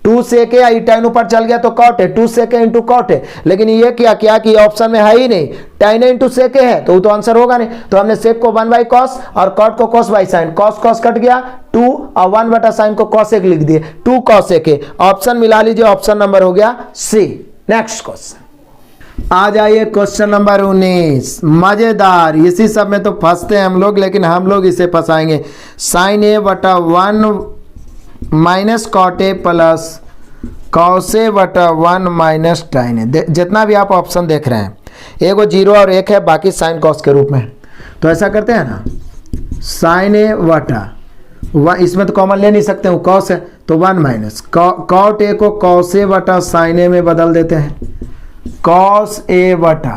2 sec a tan ऊपर चल गया तो cot a, 2 sec a into cot a, लेकिन ये क्या किया कि ऑप्शन में है ही नहीं, tan a into sec a है तो वो तो आंसर होगा नहीं, तो हमने sec को 1/cos और cot को cos by sine, cos cos cut गया, 2 और 1 बटा साइन को cosec लिख दिए, 2 cosec a। ऑप्शन मिला लीजिए, ऑप्शन नंबर हो गया सी। नेक्स्ट क्वेश्चन आ जाइए क्वेश्चन नंबर 19, मजेदार। इसी सब में तो फंसते हैं हम लोग, लेकिन हम लोग इसे फंसाएंगे। साइन ए बटा 1 minus cot A plus cos A बटा 1 माइनस टाइन ए। जितना भी आप ऑप्शन देख रहे हैं, एक वो 0 और 1 है, बाकी साइन कॉस के रूप में। तो ऐसा करते हैं ना, साइन ए बटा इसमें तो कॉमन ले नहीं सकते हूँ, कॉस है तो 1 माइनस कॉट ए को कॉस ए बटा साइन ए में बदल देते हैं, कॉस ए बटा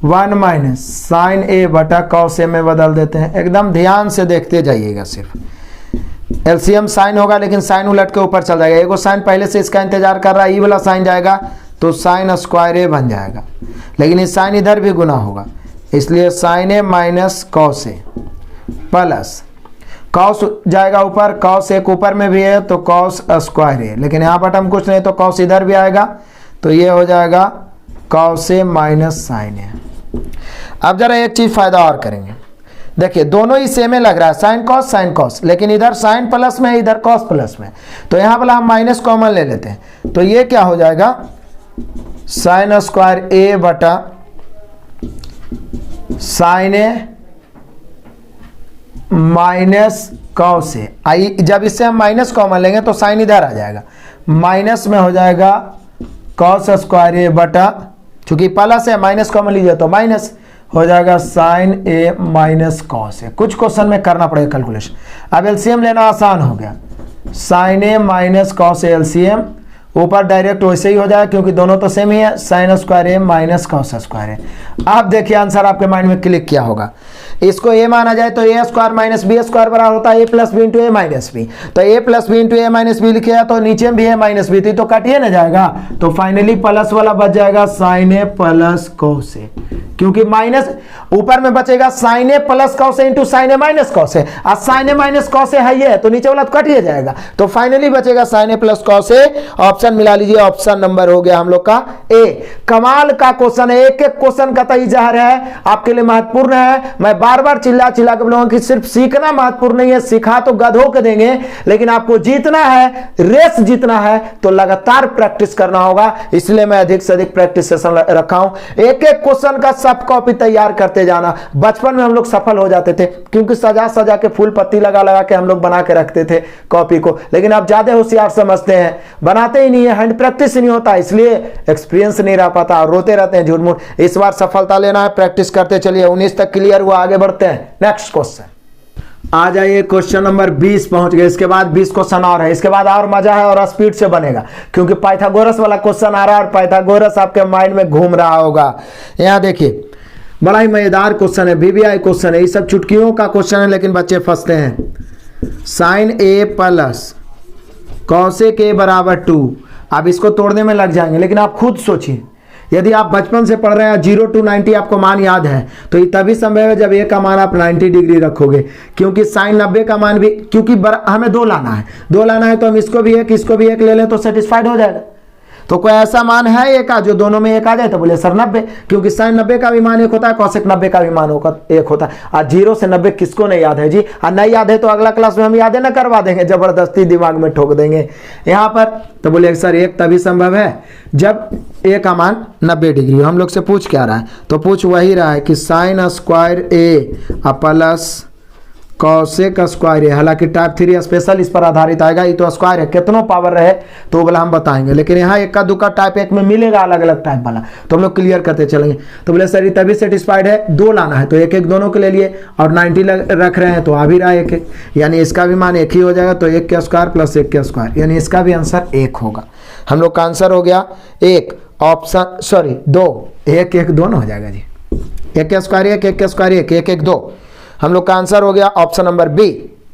1 माइनस साइन ए बटा कॉस ए में बदल देते हैं। एकदम ध्यान से देखते जाइएगा, सिर्फ एलसीएम साइन होगा, लेकिन साइन उलट के ऊपर चल जाएगा। एगो साइन पहले से इसका इंतजार कर रहा है, ई वाला साइन जाएगा तो साइन स्क्वायर ए बन जाएगा, लेकिन इस साइन इधर भी गुना होगा, इसलिए sign A minus cos A plus cos जाएगा ऊपर, कॉस एक ऊपर में भी है तो कॉस स्क्वायर ए, लेकिन यहाँ पर हम कुछ नहीं तो कॉस इधर भी आएगा, तो ये हो जाएगा कॉस ए माइनस साइन ए। अब जरा एक चीज फायदा और करेंगे, देखिए दोनों ही सेम लग रहा है, साइन कॉस, लेकिन इधर साइन प्लस में इधर कॉस प्लस में, तो यहाँ वाला हम माइनस कॉमन ले लेते हैं, तो ये क्या हो जाएगा साइन स्क्वायर ए बटा साइन ए माइनस कॉस ए। आई जब इससे हम माइनस कॉमन लेंगे तो साइन इधर आ जाएगा, माइनस में हो जाएगा कॉस स्क्वायर ए बटा, चूंकि प्लस है माइनस कॉमन लीजिए तो माइनस हो जाएगा साइन ए माइनस कॉस ए। कुछ क्वेश्चन में करना पड़ेगा कैलकुलेशन। अब एलसीएम लेना आसान हो गया, sine A minus cos A LCM, ऊपर डायरेक्ट वैसे ही हो जाएगा क्योंकि दोनों तो सेम ही है, sine square A minus cos square ए। आप देखिए आंसर आपके माइंड में क्लिक किया होगा। इसको ए माना जाए तो ए स्क्वायर माइनस बी स्क्वायर बराबर होता है A plus B into A minus B, तो ए प्लस बी इंटू ए माइनस बी लिखिएगा तो नीचे भी ए माइनस बी, तो काटिए ना जाएगा, तो फाइनली प्लस वाला बच जाएगा साइन ए प्लस कॉस ए, क्योंकि माइनस ऊपर में बचेगा sign A plus cos A into sine A minus cos ए, और साइन ए माइनस कॉस ए है ये, तो नीचे वाला तो कटिए जाएगा, तो फाइनली बचेगा sign A plus cos A. Option मिला लीजिए, ऑप्शन नंबर हो गया हम लोग का ए। कमाल का क्वेश्चन है, एक एक क्वेश्चन का तय जहर है, आपके लिए महत्वपूर्ण है। मैं बार बार चिल्ला चिल्ला के बोलूंगा कि सिर्फ सीखना महत्वपूर्ण नहीं है, सिखा तो गधों के देंगे, लेकिन आपको जीतना है, रेस जीतना है तो लगातार प्रैक्टिस करना होगा। इसलिए मैं अधिक से अधिक प्रैक्टिस सेशन रखा हूं। एक एक क्वेश्चन का सब कॉपी तैयार करते जाना। बचपन में हम लोग सफल हो जाते थे क्योंकि सजा सजा के फूल पत्ती लगा लगा के हम लोग बना के रखते थे कॉपी को, लेकिन आप ज्यादा होशियार समझते हैं, बनाते ही नहीं है, हैंड प्रैक्टिस नहीं होता, इसलिए एक्सपीरियंस नहीं रह पाता और रोते रहते हैं झूठ मूठ। इस बार सफलता लेना है, प्रैक्टिस करते चलिए। 19 तक क्लियर हुआ, आगे बढ़ते हैं। नेक्स्ट क्वेश्चन आ जाइए, क्वेश्चन नंबर 20 पहुंच गए। इसके बाद 20 क्वेश्चन और है, इसके बाद और मजा है और स्पीड से बनेगा क्योंकि पाइथागोरस वाला क्वेश्चन आ रहा है और पाइथागोरस आपके माइंड में घूम रहा होगा। यहां देखिए बड़ा ही मजेदार क्वेश्चन है, बीबीआई क्वेश्चन है, ये सब चुटकियों का क्वेश्चन है लेकिन बच्चे फंसते हैं। Sine A plus cosec A बराबर 2। आप इसको तोड़ने में लग जाएंगे, लेकिन आप खुद सोचिए, यदि आप बचपन से पढ़ रहे हैं 0 to 90 आपको मान याद है, तो ये तभी संभव है जब ए का मान आप 90 डिग्री रखोगे, क्योंकि साइन 90 का मान भी, क्योंकि हमें 2 लाना है, 2 लाना है तो हम इसको भी एक इसको भी एक ले लें तो सेटिस्फाइड हो जाएगा। तो कोई ऐसा मान है एक का जो दोनों में एक आ जाए, तो बोले सर 90, क्योंकि साइन 90 का भी मान एक होता है, कॉसेक 90 का भी मान एक होता है। और 0 से 90 किसको नहीं याद है जी? और नहीं याद है तो अगला क्लास में हम याद है ना करवा देंगे, जबरदस्ती दिमाग में ठोक देंगे यहाँ पर। तो बोले सर एक तभी संभव है जब ए का मान 90 डिग्री। हम लोग से पूछ क्या रहा है? तो पूछ वही रहा है कि sign square A plus cosec square है। हालांकि टाइप 3 स्पेशल इस पर आधारित आएगा, ये तो स्क्वायर है, कितनों पावर रहे तो बोला हम बताएंगे, लेकिन यहाँ एक का दुक्का टाइप 1 में मिलेगा अलग अलग टाइप वाला, तो हम लोग क्लियर करते चलेंगे। तो बोले सर ये तभी सेटिस्फाइड है, 2 लाना है तो एक एक दोनों के ले लिए, और 90 रख रहे हैं तो आ भी रहा है एक, यानी इसका भी मान एक ही हो जाएगा, तो 1 का स्क्वायर प्लस 1 का स्क्वायर, यानी इसका भी आंसर 1 होगा। हम लोग का आंसर हो गया 1, ऑप्शन सॉरी 2, 1 1 दोनों हो जाएगा जी, 1 का स्क्वायर 1, 1 का स्क्वायर 1, 1 1 2। हम लोग का आंसर हो गया option number B.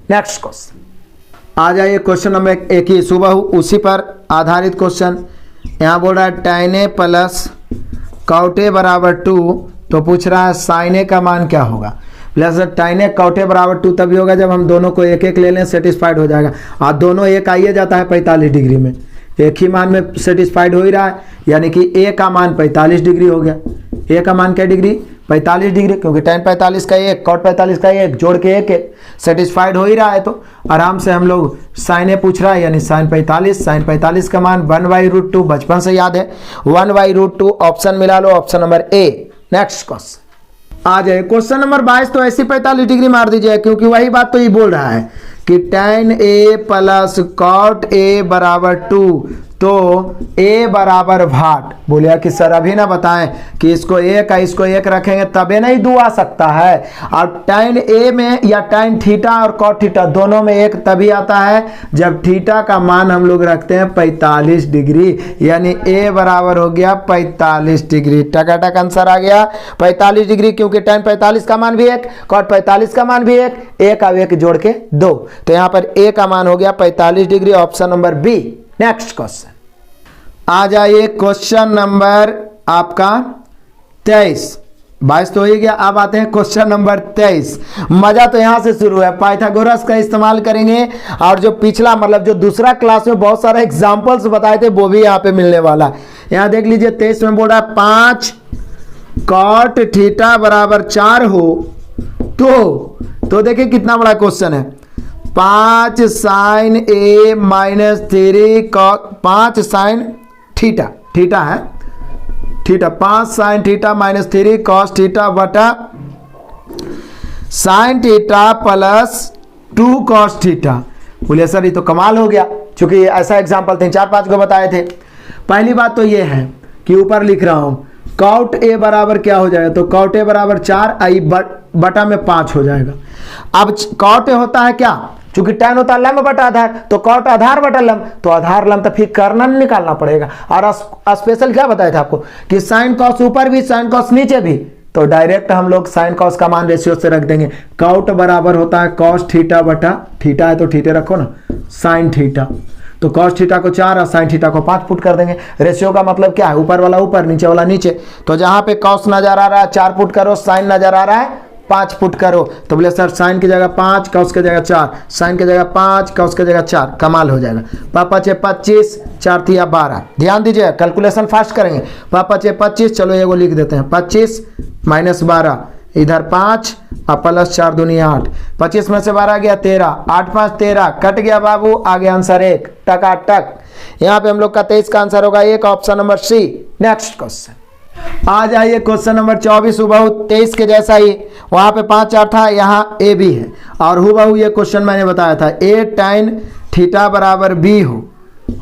Next question आ जाइए, क्वेश्चन नंबर 1 ही सुबह उसी पर आधारित क्वेश्चन। यहाँ बोल रहा है tan a plus cot a बराबर 2, तो पूछ रहा है sin a का मान क्या होगा। Plus tan a cot a बराबर 2 तभी होगा जब हम दोनों को एक एक ले लें, सेटिस्फाइड हो जाएगा। और दोनों एक आइए जाता है 45 डिग्री में, एक ही मान में सेटिस्फाइड हो ही रहा है, यानी कि a का मान 45 डिग्री हो गया। a का मान क्या डिग्री? 45 डिग्री, क्योंकि tan 45 का एक, cot 45 का एक, जोड़ के एक एक सेटिस्फाइड हो ही रहा है। तो आराम से हम लोग साइन ए पूछ रहा है, यानी sin 45 का मान 1/√2, बचपन से याद है 1/√2। ऑप्शन मिला लो, option number A. Next question आ जाए क्वेश्चन नंबर 22। तो ऐसी 45 डिग्री मार दीजिए, क्योंकि वही बात तो ये बोल रहा है कि tan a plus cot a बराबर 2, तो a बराबर भाट। बोलिए कि सर अभी ना बताएं कि इसको एक का इसको एक रखेंगे तबे नहीं 2 आ सकता है। और tan a में या tan थीटा और cot थीटा दोनों में एक तभी आता है जब थीटा का मान हम लोग रखते हैं 45 डिग्री, यानी a बराबर हो गया 45 डिग्री। टकाटक आंसर आ गया 45 डिग्री, क्योंकि tan 45 का मान भी एक, cot 45 का मान भी एक का एक जोड़ के 2, तो यहां पर a का मान हो गया 45 degree. Option number B. Next question आ जाइए क्वेश्चन नंबर आपका 23। 22 तो हो ही गया। अब आते हैं क्वेश्चन नंबर 23। मजा तो यहां से शुरू है, पाइथागोरस का इस्तेमाल करेंगे और जो पिछला मतलब जो दूसरा क्लास में बहुत सारे एग्जांपल्स बताए थे वो भी यहाँ पे मिलने वाला है। यहां देख लीजिए 23 में बोल रहा है 5 cot थीटा बराबर 4 हो तो देखिए कितना बड़ा क्वेश्चन है। 5 sin a minus 3 5 sin theta है, थीटा 5 sin थीटा माइनस 3 cos थीटा बटा sin theta plus 2 cos theta. बोलिए सर ये तो कमाल हो गया, क्योंकि ऐसा एग्जांपल 3-4-5 को बताए थे। पहली बात तो ये है कि ऊपर लिख रहा हूं cot a बराबर क्या हो जाएगा, तो cot a बराबर 4 आई बटा में 5 हो जाएगा। अब cot a होता है क्या, चूंकि tan होता है लंब बटा आधार, तो cot आधार बटा लंब, तो आधार लंब तो फिर कर्णन निकालना पड़ेगा। और स्पेशल क्या बताया था आपको कि sin cos ऊपर भी sin cos नीचे भी, तो डायरेक्ट हम लोग sin cos का मान रेशियो से रख देंगे। cot बराबर होता है cos थीटा बटा थीटा है तो थीटे रखो ना sin थीटा, तो cos थीटा को 4 और sin थीटा को 5 पुट कर देंगे। रेशियो का मतलब क्या है, ऊपर वाला ऊपर नीचे वाला नीचे। तो जहां पे cos नजर आ रहा है 4 पुट करो, sin नजर आ रहा है 5 पुट करो। तो बोले सर sin की जगह 5, cos की जगह 4, sin की जगह 5, cos की जगह 4, कमाल हो जाएगा। पापा 25, 4 तिया 12। ध्यान दीजिए कैलकुलेशन फास्ट करेंगे। पापा 25, चलो ये वो लिख देते हैं 25 माइनस 12, इधर 5 और प्लस 4 दूनी 8। 25 में से 12 गया 13, 8 5 13, कट गया बाबू, आ गया आंसर 1 टकाटक। यहाँ पे हम लोग का 23 का आंसर होगा 1, option number C. Next question आ जाइए क्वेश्चन नंबर 24। हुबहू 23 के जैसा ही, वहां पे 5 4 था, यहाँ ए बी है और हुबहू ये क्वेश्चन मैंने बताया था a tan थीटा बराबर b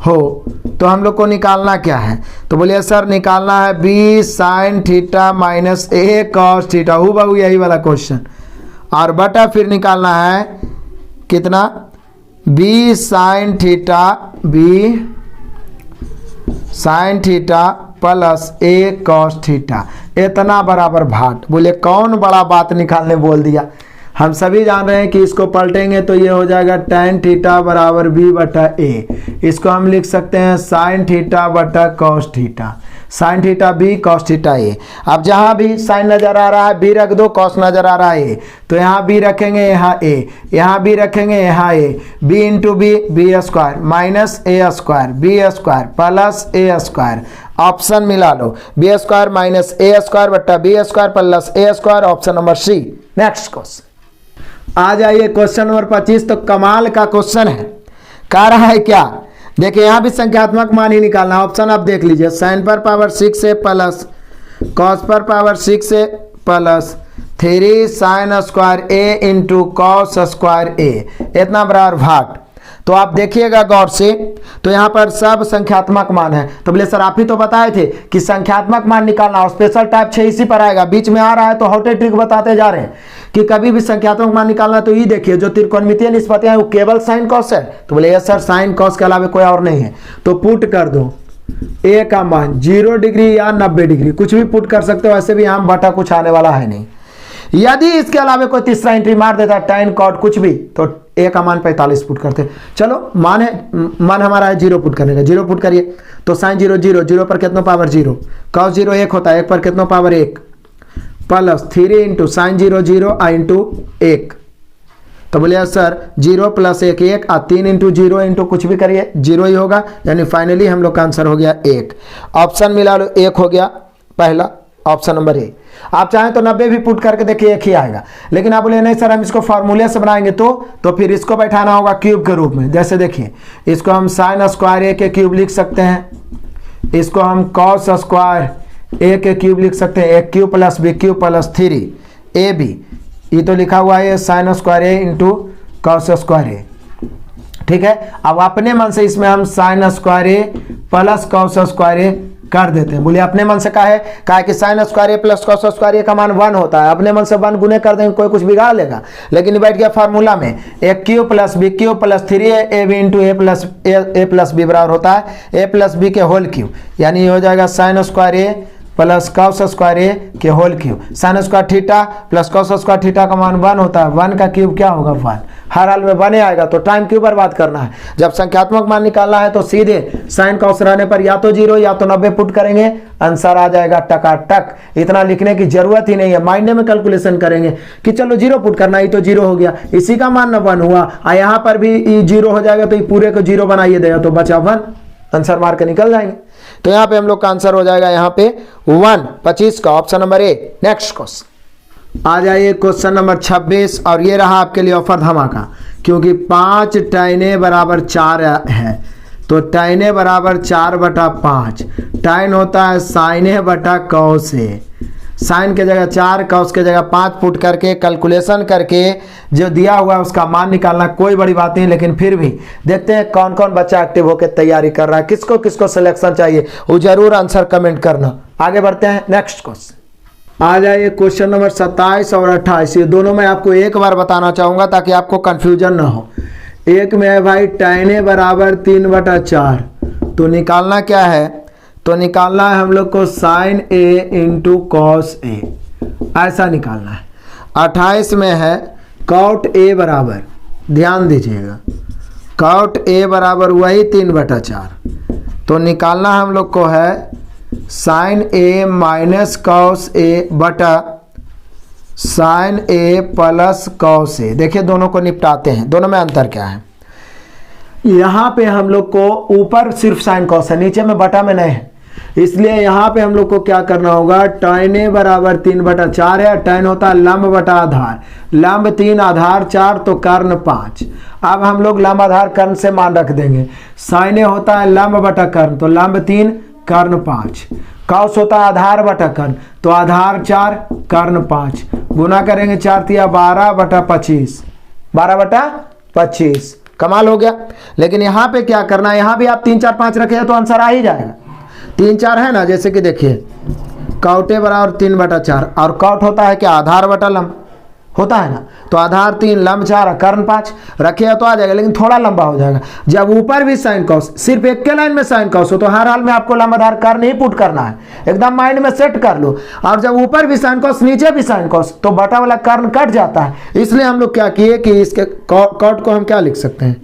हो तो हम लोग को निकालना क्या है, तो बोलिए सर निकालना है b sin थीटा माइनस a cos थीटा। हुबहू यही वाला क्वेश्चन, और बटा फिर निकालना है कितना b sin theta plus a cos theta, इतना बराबर भाट। बोले कौन बड़ा बात निकालने बोल दिया। हम सभी जान रहे हैं कि इसको पलटेंगे तो ये हो जाएगा tan थीटा बराबर b बटा a। इसको हम लिख सकते हैं sin थीटा बटा cos theta, sin theta b cos theta a। अब जहां भी sin नजर आ रहा है b रख दो, cos नजर आ रहा है a, तो यहाँ b रखेंगे यहाँ a, यहाँ b रखेंगे यहाँ a, b into b square minus a square b square plus a square. Option मिला लो b square minus a square बट्टा b square plus a square, option number C. Next question आ जाइए क्वेश्चन नंबर 25। तो कमाल का क्वेश्चन है, कह रहा है क्या, देखिए यहाँ भी संख्यात्मक मान ही निकालना। ऑप्शन आप देख लीजिए, sin पर पावर 6 से प्लस cos पर पावर 6 से plus 3 sin square a into cos square a, इतना बराबर भाट। तो आप देखिएगा गौर से, तो यहाँ पर सब संख्यात्मक मान है। तो बोले सर आप ही तो बताए थे कि संख्यात्मक मान निकालना, और स्पेशल टाइप 6 इसी पर आएगा, बीच में आ रहा है तो हॉटे ट्रिक बताते जा रहे हैं कि कभी भी संख्यात्मक मान निकालना तो ये देखिए जो त्रिकोणमितीय निष्पत्तियां हैं वो केवल साइन कॉस है। तो बोले यस सर साइन कॉस के अलावा कोई और नहीं है, तो पुट कर दो a का मान 0 डिग्री या 90 डिग्री, कुछ भी पुट कर सकते हो। ऐसे भी यहाँ बटा कुछ आने वाला है नहीं। यदि इसके अलावा कोई तीसरा एंट्री मार देता tan cot कुछ भी, तो a का मान 45 पुट करते। चलो मान हमारा है 0 पुट करने का, 0 पुट करिए तो साइन 0 0, 0 पर कितना पावर 0, cos 0 1 होता है, 1 पर कितना power 1, plus 3 into sine 0 0 into 1। तो बोलिए सर 0 प्लस 1 1, 3 इंटू 0 इंटू कुछ भी करिए 0 ही होगा, यानी फाइनली हम लोग का आंसर हो गया 1। ऑप्शन मिला लो 1 हो गया पहला, ऑप्शन नंबर ए। आप चाहें तो 90 भी पुट करके देखिए एक ही आएगा, लेकिन आप बोले नहीं सर हम इसको फार्मूले से बनाएंगे तो फिर इसको बैठाना होगा क्यूब के रूप में। जैसे देखिए इसको हम साइन स्क्वायर ए के क्यूब लिख सकते हैं, इसको हम कॉस स्क्वायर ए के क्यूब लिख सकते हैं, A cube plus B cube plus 3ab, ये तो लिखा हुआ है sine square A into cos square A. ठीक है, अब अपने मन से इसमें हम sine square A plus cos square A कर देते हैं। बोलिए अपने मन से का है कि sign square A plus cos square ए का मान 1 होता है, अपने मन से 1 गुने कर देंगे, कोई कुछ बिगाड़ लेगा। लेकिन बैठ गया फार्मूला में A cube plus B cube plus 3ab into A plus B बराबर होता है ए प्लस बी के होल क्यूब, यानी ये हो जाएगा sine square A plus cos square A के whole cube. Sine square theta plus cos square theta का मान 1 होता है, 1 का क्यूब क्या होगा 1, हर हाल में 1 आएगा, तो टाइम क्यों बर्बाद करना है। जब संख्यात्मक मान निकालना है तो सीधे साइन कॉस रहने पर या तो 0 या तो 90 पुट करेंगे, आंसर आ जाएगा टकाटक। इतना लिखने की जरूरत ही नहीं है, माइंड में कैलकुलेशन करेंगे कि चलो 0 पुट करना ही तो 0 हो गया, इसी का मान 1 हुआ, यहाँ पर भी 0 हो जाएगा तो पूरे को 0 बनाइए देगा तो बचा 1, आंसर मार के निकल जाएंगे। तो यहाँ पे हम लोग का आंसर हो जाएगा यहाँ पे 1 25 का option number A. Next question आ जाइए क्वेश्चन नंबर 26, और ये रहा आपके लिए ऑफर धमाका, क्योंकि 5 tan a बराबर 4 है, तो tan a बराबर 4/5, tan होता है sin a बटा cos a, साइन के जगह 4 कॉस के जगह 5 पुट करके कैलकुलेशन करके जो दिया हुआ है उसका मान निकालना, कोई बड़ी बात नहीं। लेकिन फिर भी देखते हैं कौन कौन बच्चा एक्टिव होकर तैयारी कर रहा है, किसको किसको सिलेक्शन चाहिए, वो जरूर आंसर कमेंट करना। आगे बढ़ते हैं नेक्स्ट क्वेश्चन आ जाइए क्वेश्चन नंबर 27 और 28, ये दोनों में आपको एक बार बताना चाहूंगा ताकि आपको कंफ्यूजन ना हो। एक में है भाई tan a बराबर 3/4, तो निकालना क्या है, तो निकालना है हम लोग को sine a into cos a, ऐसा निकालना है। 28 में है कॉट a बराबर, ध्यान दीजिएगा कॉट a बराबर वही 3/4, तो निकालना हम लोग को है sine a minus cos a बटा sine a plus cos a। देखिए दोनों को निपटाते हैं, दोनों में अंतर क्या है। यहाँ पे हम लोग को ऊपर सिर्फ साइन कॉस है, नीचे में बटा में नहीं है, इसलिए यहाँ पे हम लोग को क्या करना होगा, tan a बराबर 3/4 है, tan होता है लंब बटा आधार, लंब 3 आधार 4 तो कर्ण 5। अब हम लोग लंब आधार कर्ण से मान रख देंगे, sin a होता है लंब बटा कर्ण, तो लंब 3 कर्ण 5, कॉस होता है आधार बटा कर्ण, तो आधार 4 कर्ण 5, गुना करेंगे 4 तिया 12/25, 12/25, कमाल हो गया। लेकिन यहाँ पे क्या करना है, यहाँ भी आप 3 4 5 रखे तो आंसर आ ही जाएगा। 3 4 है ना, जैसे कि देखिए कॉट a बराबर 3/4, और कॉट होता है क्या, आधार बटा लंब होता है ना, तो आधार 3 लंब 4 कर्ण 5 रखिए तो आ जाएगा, लेकिन थोड़ा लंबा हो जाएगा। जब ऊपर भी साइन कॉस, सिर्फ एक के लाइन में साइन कॉस हो तो हर हाल में आपको लंब आधार कर्ण ही पुट करना है, एकदम माइंड में सेट कर लो। और जब ऊपर भी साइन कॉस नीचे भी साइन कॉस तो बटा वाला कर्ण कट जाता है, इसलिए हम लोग क्या किए कि इसके कॉट को हम क्या लिख सकते हैं,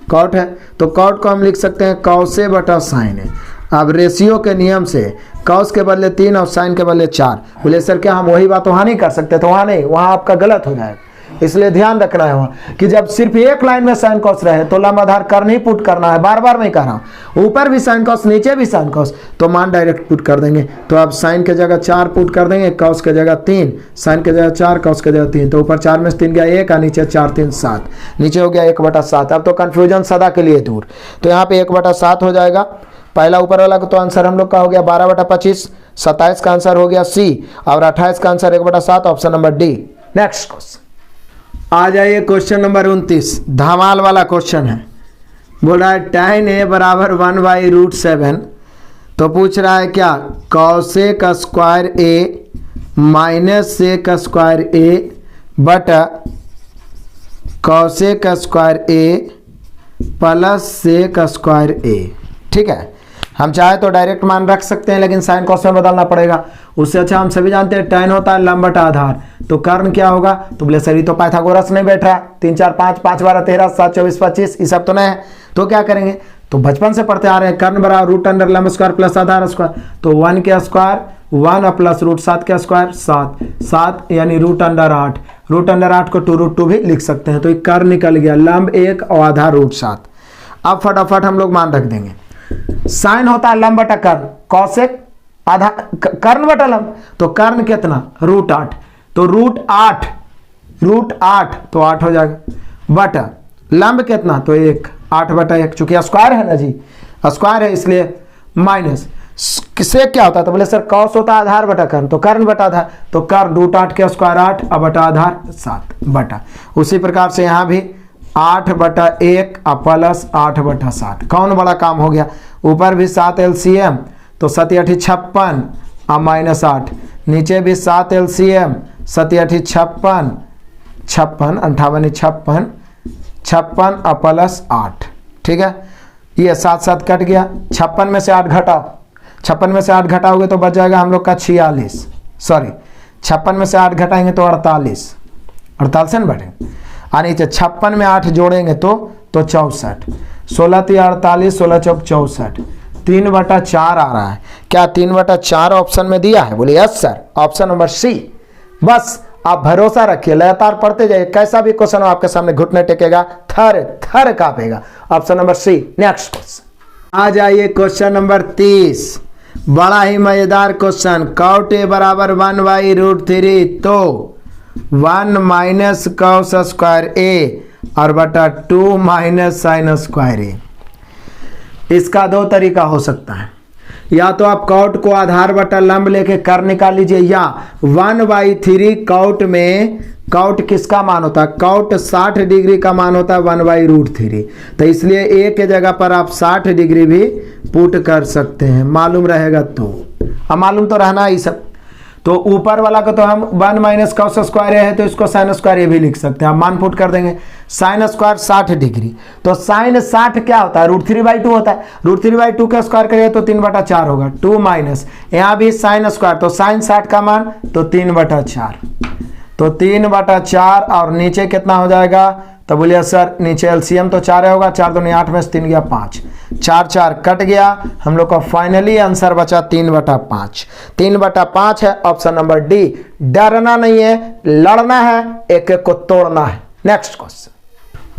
कॉट है तो कॉट को हम लिख सकते हैं कॉस a बटा साइन a। अब रेशियो के नियम से कॉस के बदले 3 और साइन के बदले 4, बोले सर क्या हम वही बात वहाँ नहीं कर सकते, तो वहाँ नहीं, वहाँ आपका गलत हो जाएगा, इसलिए ध्यान रखना है वहाँ कि जब सिर्फ एक लाइन में साइन कॉस रहे तो लंब आधार कर्ण ही पुट करना है, बार बार मैं कह रहा हूँ, ऊपर भी साइन कॉस नीचे भी साइन कॉस तो मान डायरेक्ट पुट कर देंगे। तो अब साइन के जगह 4 पुट कर देंगे, कॉस के जगह 3, साइन के जगह 4 कॉस के जगह 3, तो ऊपर 4 में से 3 गया 1 और नीचे 4 3 7, नीचे हो गया 1/7। अब तो कन्फ्यूजन सदा के लिए दूर, तो यहाँ पे 1/7 हो जाएगा, पहला ऊपर वाला तो आंसर हम लोग का हो गया 12/25, 27 का आंसर हो गया सी, और 28 का answer 1/7, option number D. Next question आ जाइए क्वेश्चन नंबर 29, धमाल वाला क्वेश्चन है। बोल रहा है tan a बराबर 1/√7, तो पूछ रहा है क्या, cos a का स्क्वायर a माइनस a का स्क्वायर a बटा cos a का स्क्वायर a प्लस a का स्क्वायर a। ठीक है, हम चाहे तो डायरेक्ट मान रख सकते हैं, लेकिन साइन कॉस में बदलना पड़ेगा। उससे अच्छा हम सभी जानते हैं tan होता है लंब बटा आधार, तो कर्ण क्या होगा, तो बोले सर ये तो पाइथागोरस नहीं बैठ रहा, 3 4 5 5 12 13 7 24 25 ये सब तो नहीं है, तो क्या करेंगे, तो बचपन से पढ़ते आ रहे हैं कर्ण बराबर रूट अंडर लंब स्क्वायर प्लस आधार स्क्वायर, तो 1 के स्क्वायर 1 प्लस √7 के स्क्वायर 7, 7 यानी √8, √8 को 2√2 भी लिख सकते हैं, तो ये कर्ण निकल गया, लंब 1 और आधार √7। अब फटाफट हम लोग मान रख देंगे, साइन होता है लंब बटा कर्ण, कॉसेक आधार कर्ण बटा लंब, तो कर्ण कितना √8, तो √8 तो 8 हो जाएगा बटा लंब कितना तो 1, 8/1, चूंकि स्क्वायर है ना जी, स्क्वायर है इसलिए माइनस किसे क्या होता है तो बोले सर कॉस होता है आधार बटा कर्ण, तो कर्ण बटा आधार, तो कर्ण √8 के स्क्वायर 8 अब बटा आधार 7 बटा। उसी प्रकार से यहाँ भी 8/1 प्लस 8/7, कौन बड़ा काम हो गया, ऊपर भी 7 LCM तो 7 8 56 अब -8, नीचे भी 7 LCM 7 8 56 56 58 56 56 अब प्लस 8, ठीक है। ये 7 7 कट गया, 56 में से 8 घटाओ, 56 में से 8 घटाओगे तो बच जाएगा हम लोग का 46, सॉरी 56 में से 8 घटाएंगे तो 48 से न बढ़ेंगे, और नीचे 56 में 8 जोड़ेंगे तो 64, 16 3 48, 16 चौक 64, 3/4 आ रहा है। क्या 3/4 ऑप्शन में दिया है, बोले yes sir, option number C. बस आप भरोसा रखिए, लगातार पढ़ते जाइए, कैसा भी क्वेश्चन हो आपके सामने घुटने टेकेगा, थर कांपेगा। Option number C. Next question आ जाइए, क्वेश्चन नंबर 30, बड़ा ही मजेदार क्वेश्चन। cot a बराबर 1/√3 तो 1 माइनस cos स्क्वायर a और बटा 2 माइनस साइन स्क्वायर a। इसका दो तरीका हो सकता है, या तो आप cot को आधार बटा लंब लेके कर निकाल लीजिए, या 1/3 cot में cot किसका मान होता है, cot 60 डिग्री का मान होता है 1/√3, तो इसलिए a के जगह पर आप 60 डिग्री भी पुट कर सकते हैं, मालूम रहेगा तो। अब मालूम तो रहना ही सब, तो ऊपर वाला को तो हम 1 माइनस cos स्क्वायर है तो इसको साइन स्क्वायर ए भी लिख सकते हैं। आप मान पुट कर देंगे, साइन स्क्वायर 60 डिग्री, तो साइन 60 क्या होता है, √3/2 होता है, √3/2 का स्क्वायर करिए तो 3/4 होगा, 2 माइनस यहाँ भी साइन स्क्वायर, तो साइन 60 का मान तो 3/4, तो 3/4 और नीचे कितना हो जाएगा, तो बोलिए सर नीचे एलसीएम तो 4 होगा, 4 दूनी 8 में से 3 गया 5, 4 4 कट गया, हम लोग का फाइनली आंसर बचा 3/5। 3/5 है ऑप्शन नंबर डी। डरना नहीं है, लड़ना है, एक एक को तोड़ना है। नेक्स्ट क्वेश्चन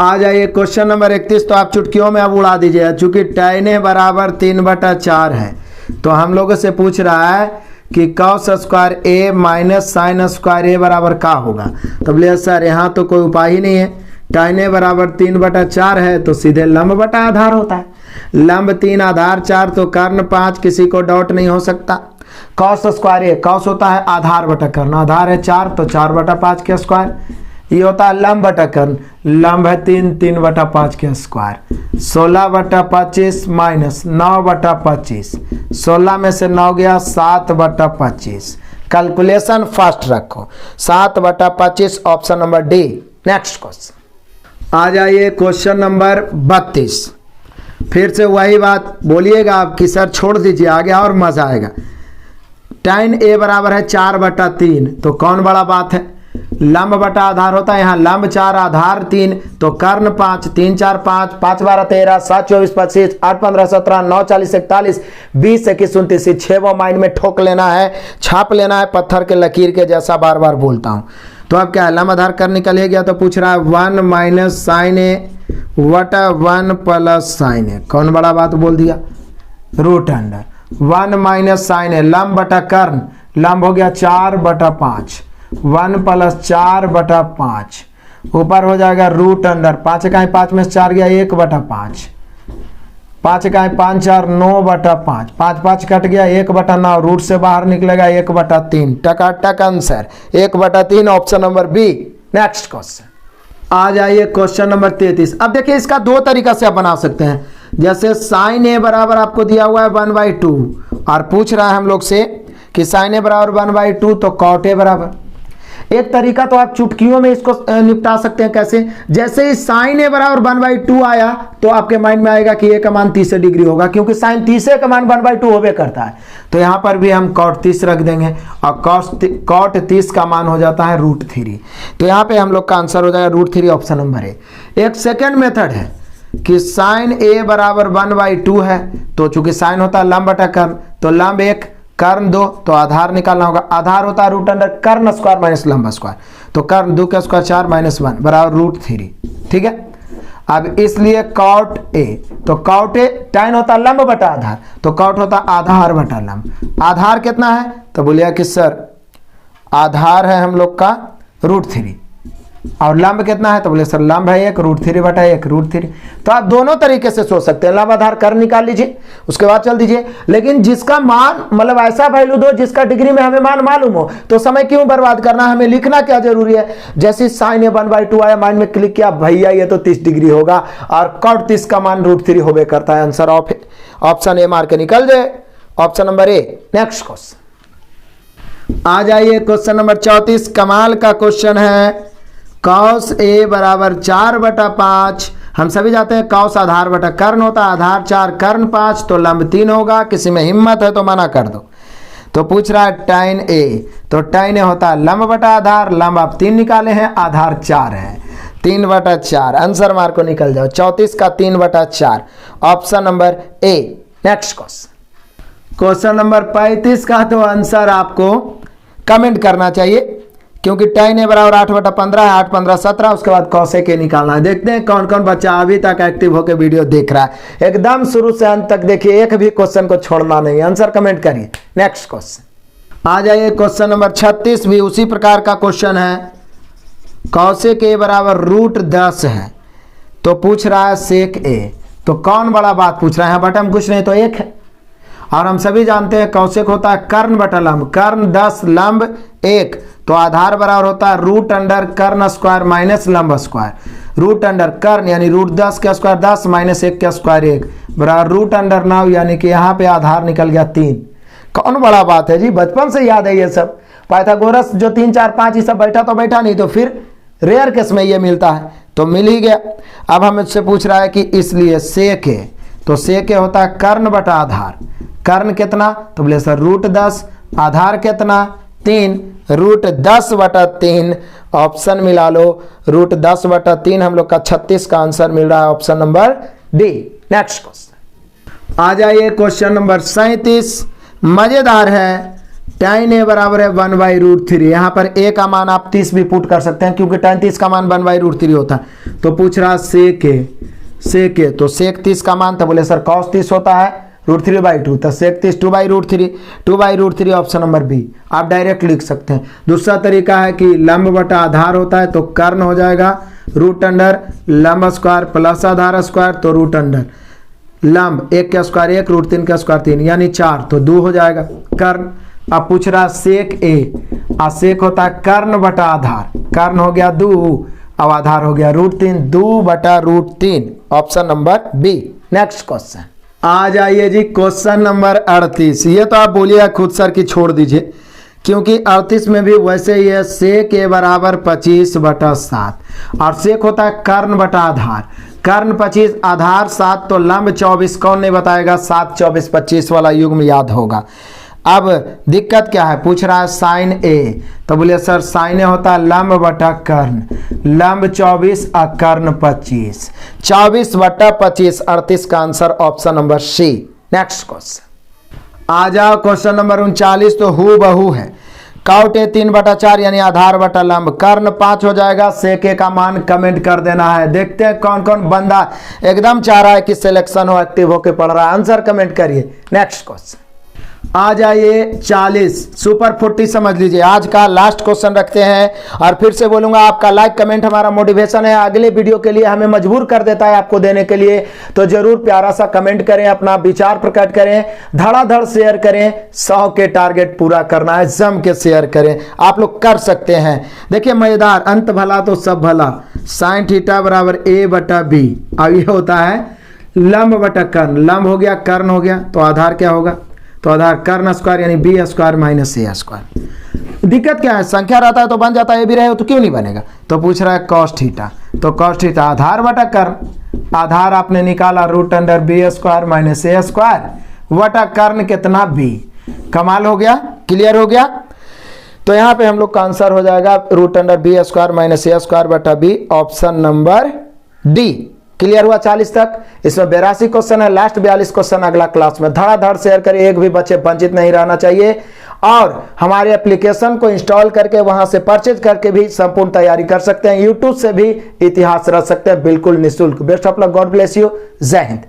आ जाइए, क्वेश्चन नंबर 31, तो आप चुटकियों में अब उड़ा दीजिए, चूंकि tan a बराबर 3/4 है तो हम लोगों से पूछ रहा है कि cos square a minus sine square a बराबर का होगा, तो बोलिए सर यहाँ तो कोई उपाय ही नहीं है, tan a बराबर 3/4 है तो सीधे लंब बटा आधार होता है, लंब 3 आधार 4 तो कर्ण 5, किसी को डाउट नहीं हो सकता। cos स्क्वायर a, cos होता है आधार बटा कर्ण, आधार है 4 तो 4/5 के स्क्वायर, ये होता है लंब बटा कर्ण, लंब है 3, 3/5 के स्क्वायर, 16/25 माइनस 9/25, 16 में से 9 गया 7/25, कैलकुलेशन फास्ट रखो, 7/25 option number D. Next question आ जाइए, क्वेश्चन नंबर 32, फिर से वही बात बोलिएगा आप कि सर छोड़ दीजिए, आगे और मजा आएगा। tan a बराबर है 4/3, तो कौन बड़ा बात है, लंब बटा आधार होता है, यहाँ लंब 4 आधार 3 तो कर्ण 5, 3 4 5, 5 12 13, 7 24 25, 8 15 17, 9 40 41, 20 21 29, 6 वो माइंड में ठोक लेना है, छाप लेना है पत्थर के लकीर के जैसा, बार बार बोलता हूँ। तो अब क्या है, लंब आधार कर निकल गया, तो पूछ रहा है 1 माइनस साइन ए बटा 1 प्लस साइन ए, कौन बड़ा बात बोल दिया, √अंडर 1 माइनस साइन ए, लंब बटा कर्ण, लंब हो गया 4/5, 1 प्लस 4/5, ऊपर हो जाएगा √अंडर, 5 का 5 में से 4 गया 1/5, 5 का 5 4 9/5, 5 5 कट गया 1/9, रूट से बाहर निकलेगा 1/3, टकाटक answer 1/3 option number B. Next question आ जाइए, क्वेश्चन नंबर 33। अब देखिए इसका दो तरीका से आप बना सकते हैं, जैसे साइन ए बराबर आपको दिया हुआ है 1/2 और पूछ रहा है हम लोग से कि साइन ए बराबर 1/2 तो cot a बराबर, एक तरीका तो आप चुटकियों में इसको निपटा सकते हैं। कैसे, जैसे ही साइन ए बराबर 1/2 आया तो आपके माइंड में आएगा कि ए का मान 30 डिग्री होगा, क्योंकि साइन 30 का मान 1/2 होवे करता है, तो यहां पर भी हम cot 30 रख देंगे और cot 30 का मान हो जाता है √3, तो यहां पे हम लोग का आंसर हो जाएगा √3 ऑप्शन नंबर ए। एक सेकेंड मेथड है कि साइन ए बराबर 1/2 है, तो चूंकि साइन होता है लंब बटा कर्ण, तो लंब 1 कर्ण 2 तो आधार निकालना होगा, आधार होता है √अंडर कर्ण स्क्वायर माइनस लंब स्क्वायर, तो कर्ण 2 का स्क्वायर 4 - 1 बराबर √3, ठीक है। अब इसलिए कॉट ए, तो कॉट ए tan होता लंब बटा आधार, तो कॉट होता आधार बटा लंब। आधार कितना है तो बोलिए कि सर आधार है हम लोग का √3 और लंब कितना है तो बोले सर लंब है 1 √3 बटा 1 √3। तो आप दोनों तरीके से सोच सकते हैं, लंब आधार कर्ण निकाल लीजिए, उसके बाद चल दीजिए। लेकिन जिसका मान मतलब ऐसा वैल्यू दो जिसका डिग्री में हमें मान मालूम हो, तो समय क्यों बर्बाद करना, हमें लिखना क्या जरूरी है। जैसे साइन ए 1/2 आया, माइंड में क्लिक किया, भैया ये तो 30 डिग्री होगा और कॉट 30 का मान √3 होबे करता है। आंसर ऑप्शन ए मार के निकल जाए, option number A. Next question आ जाइए, क्वेश्चन नंबर 34 कमाल का क्वेश्चन है। कॉस ए बराबर 4/5, हम सभी जाते हैं कॉस आधार बटा कर्ण होता है, आधार 4 कर्ण 5 तो लंब 3 होगा। किसी में हिम्मत है तो मना कर दो। तो पूछ रहा है tan ए, तो tan ए होता है लंब बटा आधार, लंब आप 3 निकाले हैं, आधार 4 है, 3/4। आंसर मार को निकल जाओ, 34 का 3/4, option number A. Next question number 35 का तो आंसर आपको कमेंट करना चाहिए, क्योंकि tan ए बराबर 8/15 है, 8 15 17, उसके बाद cosec ए निकालना है। देखते हैं कौन कौन बच्चा अभी तक एक्टिव होकर वीडियो देख रहा है। एकदम शुरू से अंत तक देखिए, एक भी क्वेश्चन को छोड़ना नहीं, आंसर कमेंट करिए। नेक्स्ट क्वेश्चन आ जाइए, क्वेश्चन नंबर 36 भी उसी प्रकार का क्वेश्चन है। cosec ए बराबर √10 है, तो पूछ रहा है sec ए, तो कौन बड़ा बात पूछ रहा है, बटन कुछ नहीं तो 1 है। और हम सभी जानते हैं cosec होता है कर्ण बटा लंब, कर्ण 10 लंब 1, तो आधार बराबर होता है √अंडर कर्ण स्क्वायर माइनस लंब स्क्वायर। √अंडर कर्ण यानी √10 का स्क्वायर 10 माइनस 1 का स्क्वायर 1 बराबर √अंडर 9, यानी कि यहाँ पे आधार निकल गया 3। कौन बड़ा बात है जी, बचपन से याद है ये सब। पाइथागोरस जो 3 4 5 ये सब बैठा तो बैठा, नहीं तो फिर रेयर केस में ये मिलता है, तो मिल ही गया। अब हम इससे पूछ रहा है कि इसलिए sec ए, तो sec ए होता है कर्ण बटा आधार, कर्ण कितना तो बोले सर √10, आधार कितना 3, √10/3, ऑप्शन मिला लो, √10/3 हम लोग का 36 का आंसर मिल रहा है, option number D. Next question आ जाइए, क्वेश्चन नंबर 37 मजेदार है। tan ए बराबर है 1/√3, यहाँ पर a का मान आप 30 भी पुट कर सकते हैं, क्योंकि tan 30 का मान 1/√3 होता है। तो पूछ रहा sec ए, तो sec 30 का मान तो बोले सर cos 30 होता है √3/2, तो sec 30 2/√3 ऑप्शन नंबर बी। आप डायरेक्ट लिख सकते हैं। दूसरा तरीका है कि लंब बटा आधार होता है, तो कर्ण हो जाएगा √अंडर लंब स्क्वायर प्लस आधार स्क्वायर, तो √अंडर लंब 1 का स्क्वायर 1 √3 का स्क्वायर 3 यानी 4, तो 2 हो जाएगा कर्ण। अब पूछ रहा sec ए, sec होता है कर्ण बटा आधार, कर्ण हो गया 2, अब आधार हो गया √3, 2/√3, option number B. Next question आ जाइए जी, क्वेश्चन नंबर 38। ये तो आप बोलिए खुद सर की छोड़ दीजिए, क्योंकि 38 में भी वैसे ही है, sec ए बराबर 25/7 और sec होता है कर्ण बटा आधार, कर्ण 25 आधार 7, तो लंब 24। कौन नहीं बताएगा 7 24 25 वाला युग्म याद होगा। अब दिक्कत क्या है, पूछ रहा है sin ए, तो बोलिए सर sin ए होता है लंब बटा कर्ण, लंब 24 और कर्ण 25, 24/25, 38 का answer option number C. Next question आ जाओ, क्वेश्चन नंबर 39 तो हूबहू है। cot ए 3/4 यानी आधार बटा लंब, कर्ण 5 हो जाएगा, sec ए का मान कमेंट कर देना है। देखते हैं कौन कौन बंदा एकदम चाह रहा है कि सिलेक्शन हो, एक्टिव होके पढ़ रहा है, आंसर कमेंट करिए। नेक्स्ट क्वेश्चन आ जाइए 40 सुपर 40 समझ लीजिए। आज का लास्ट क्वेश्चन रखते हैं और फिर से बोलूंगा आपका लाइक कमेंट हमारा मोटिवेशन है, अगले वीडियो के लिए हमें मजबूर कर देता है आपको देने के लिए। तो जरूर प्यारा सा कमेंट करें, अपना विचार प्रकट करें, धड़ाधड़ शेयर करें। 100 के टारगेट पूरा करना है, जम के शेयर करें, आप लोग कर सकते हैं। देखिए मजेदार, अंत भला तो सब भला, sin थीटा बराबर a/b। अब ये होता है लंब बटा कर्ण, लंब हो गया कर्ण हो गया, तो आधार क्या होगा, तो आधार कर्ण स्क्वायर यानी b square minus a square. दिक्कत क्या है, संख्या रहता है तो बन जाता है, ए भी रहे तो क्यों नहीं बनेगा। तो पूछ रहा है cos थीटा, तो cos थीटा आधार बटा कर्ण, आधार आपने निकाला √b square minus a square वटा कर्ण कितना b। कमाल हो गया, क्लियर हो गया। तो यहाँ पे हम लोग का आंसर हो जाएगा √b square minus a square बटा b, option number D. Clear हुआ 40 तक। इसमें 82 क्वेश्चन है, लास्ट 42 क्वेश्चन अगला क्लास में। धड़ाधड़ शेयर करिए, एक भी बच्चे वंचित नहीं रहना चाहिए। और हमारे एप्लीकेशन को इंस्टॉल करके वहां से परचेज करके भी संपूर्ण तैयारी कर सकते हैं। यूट्यूब से भी इतिहास रख सकते हैं बिल्कुल निःशुल्क। Best of luck, God bless you, जय हिंद।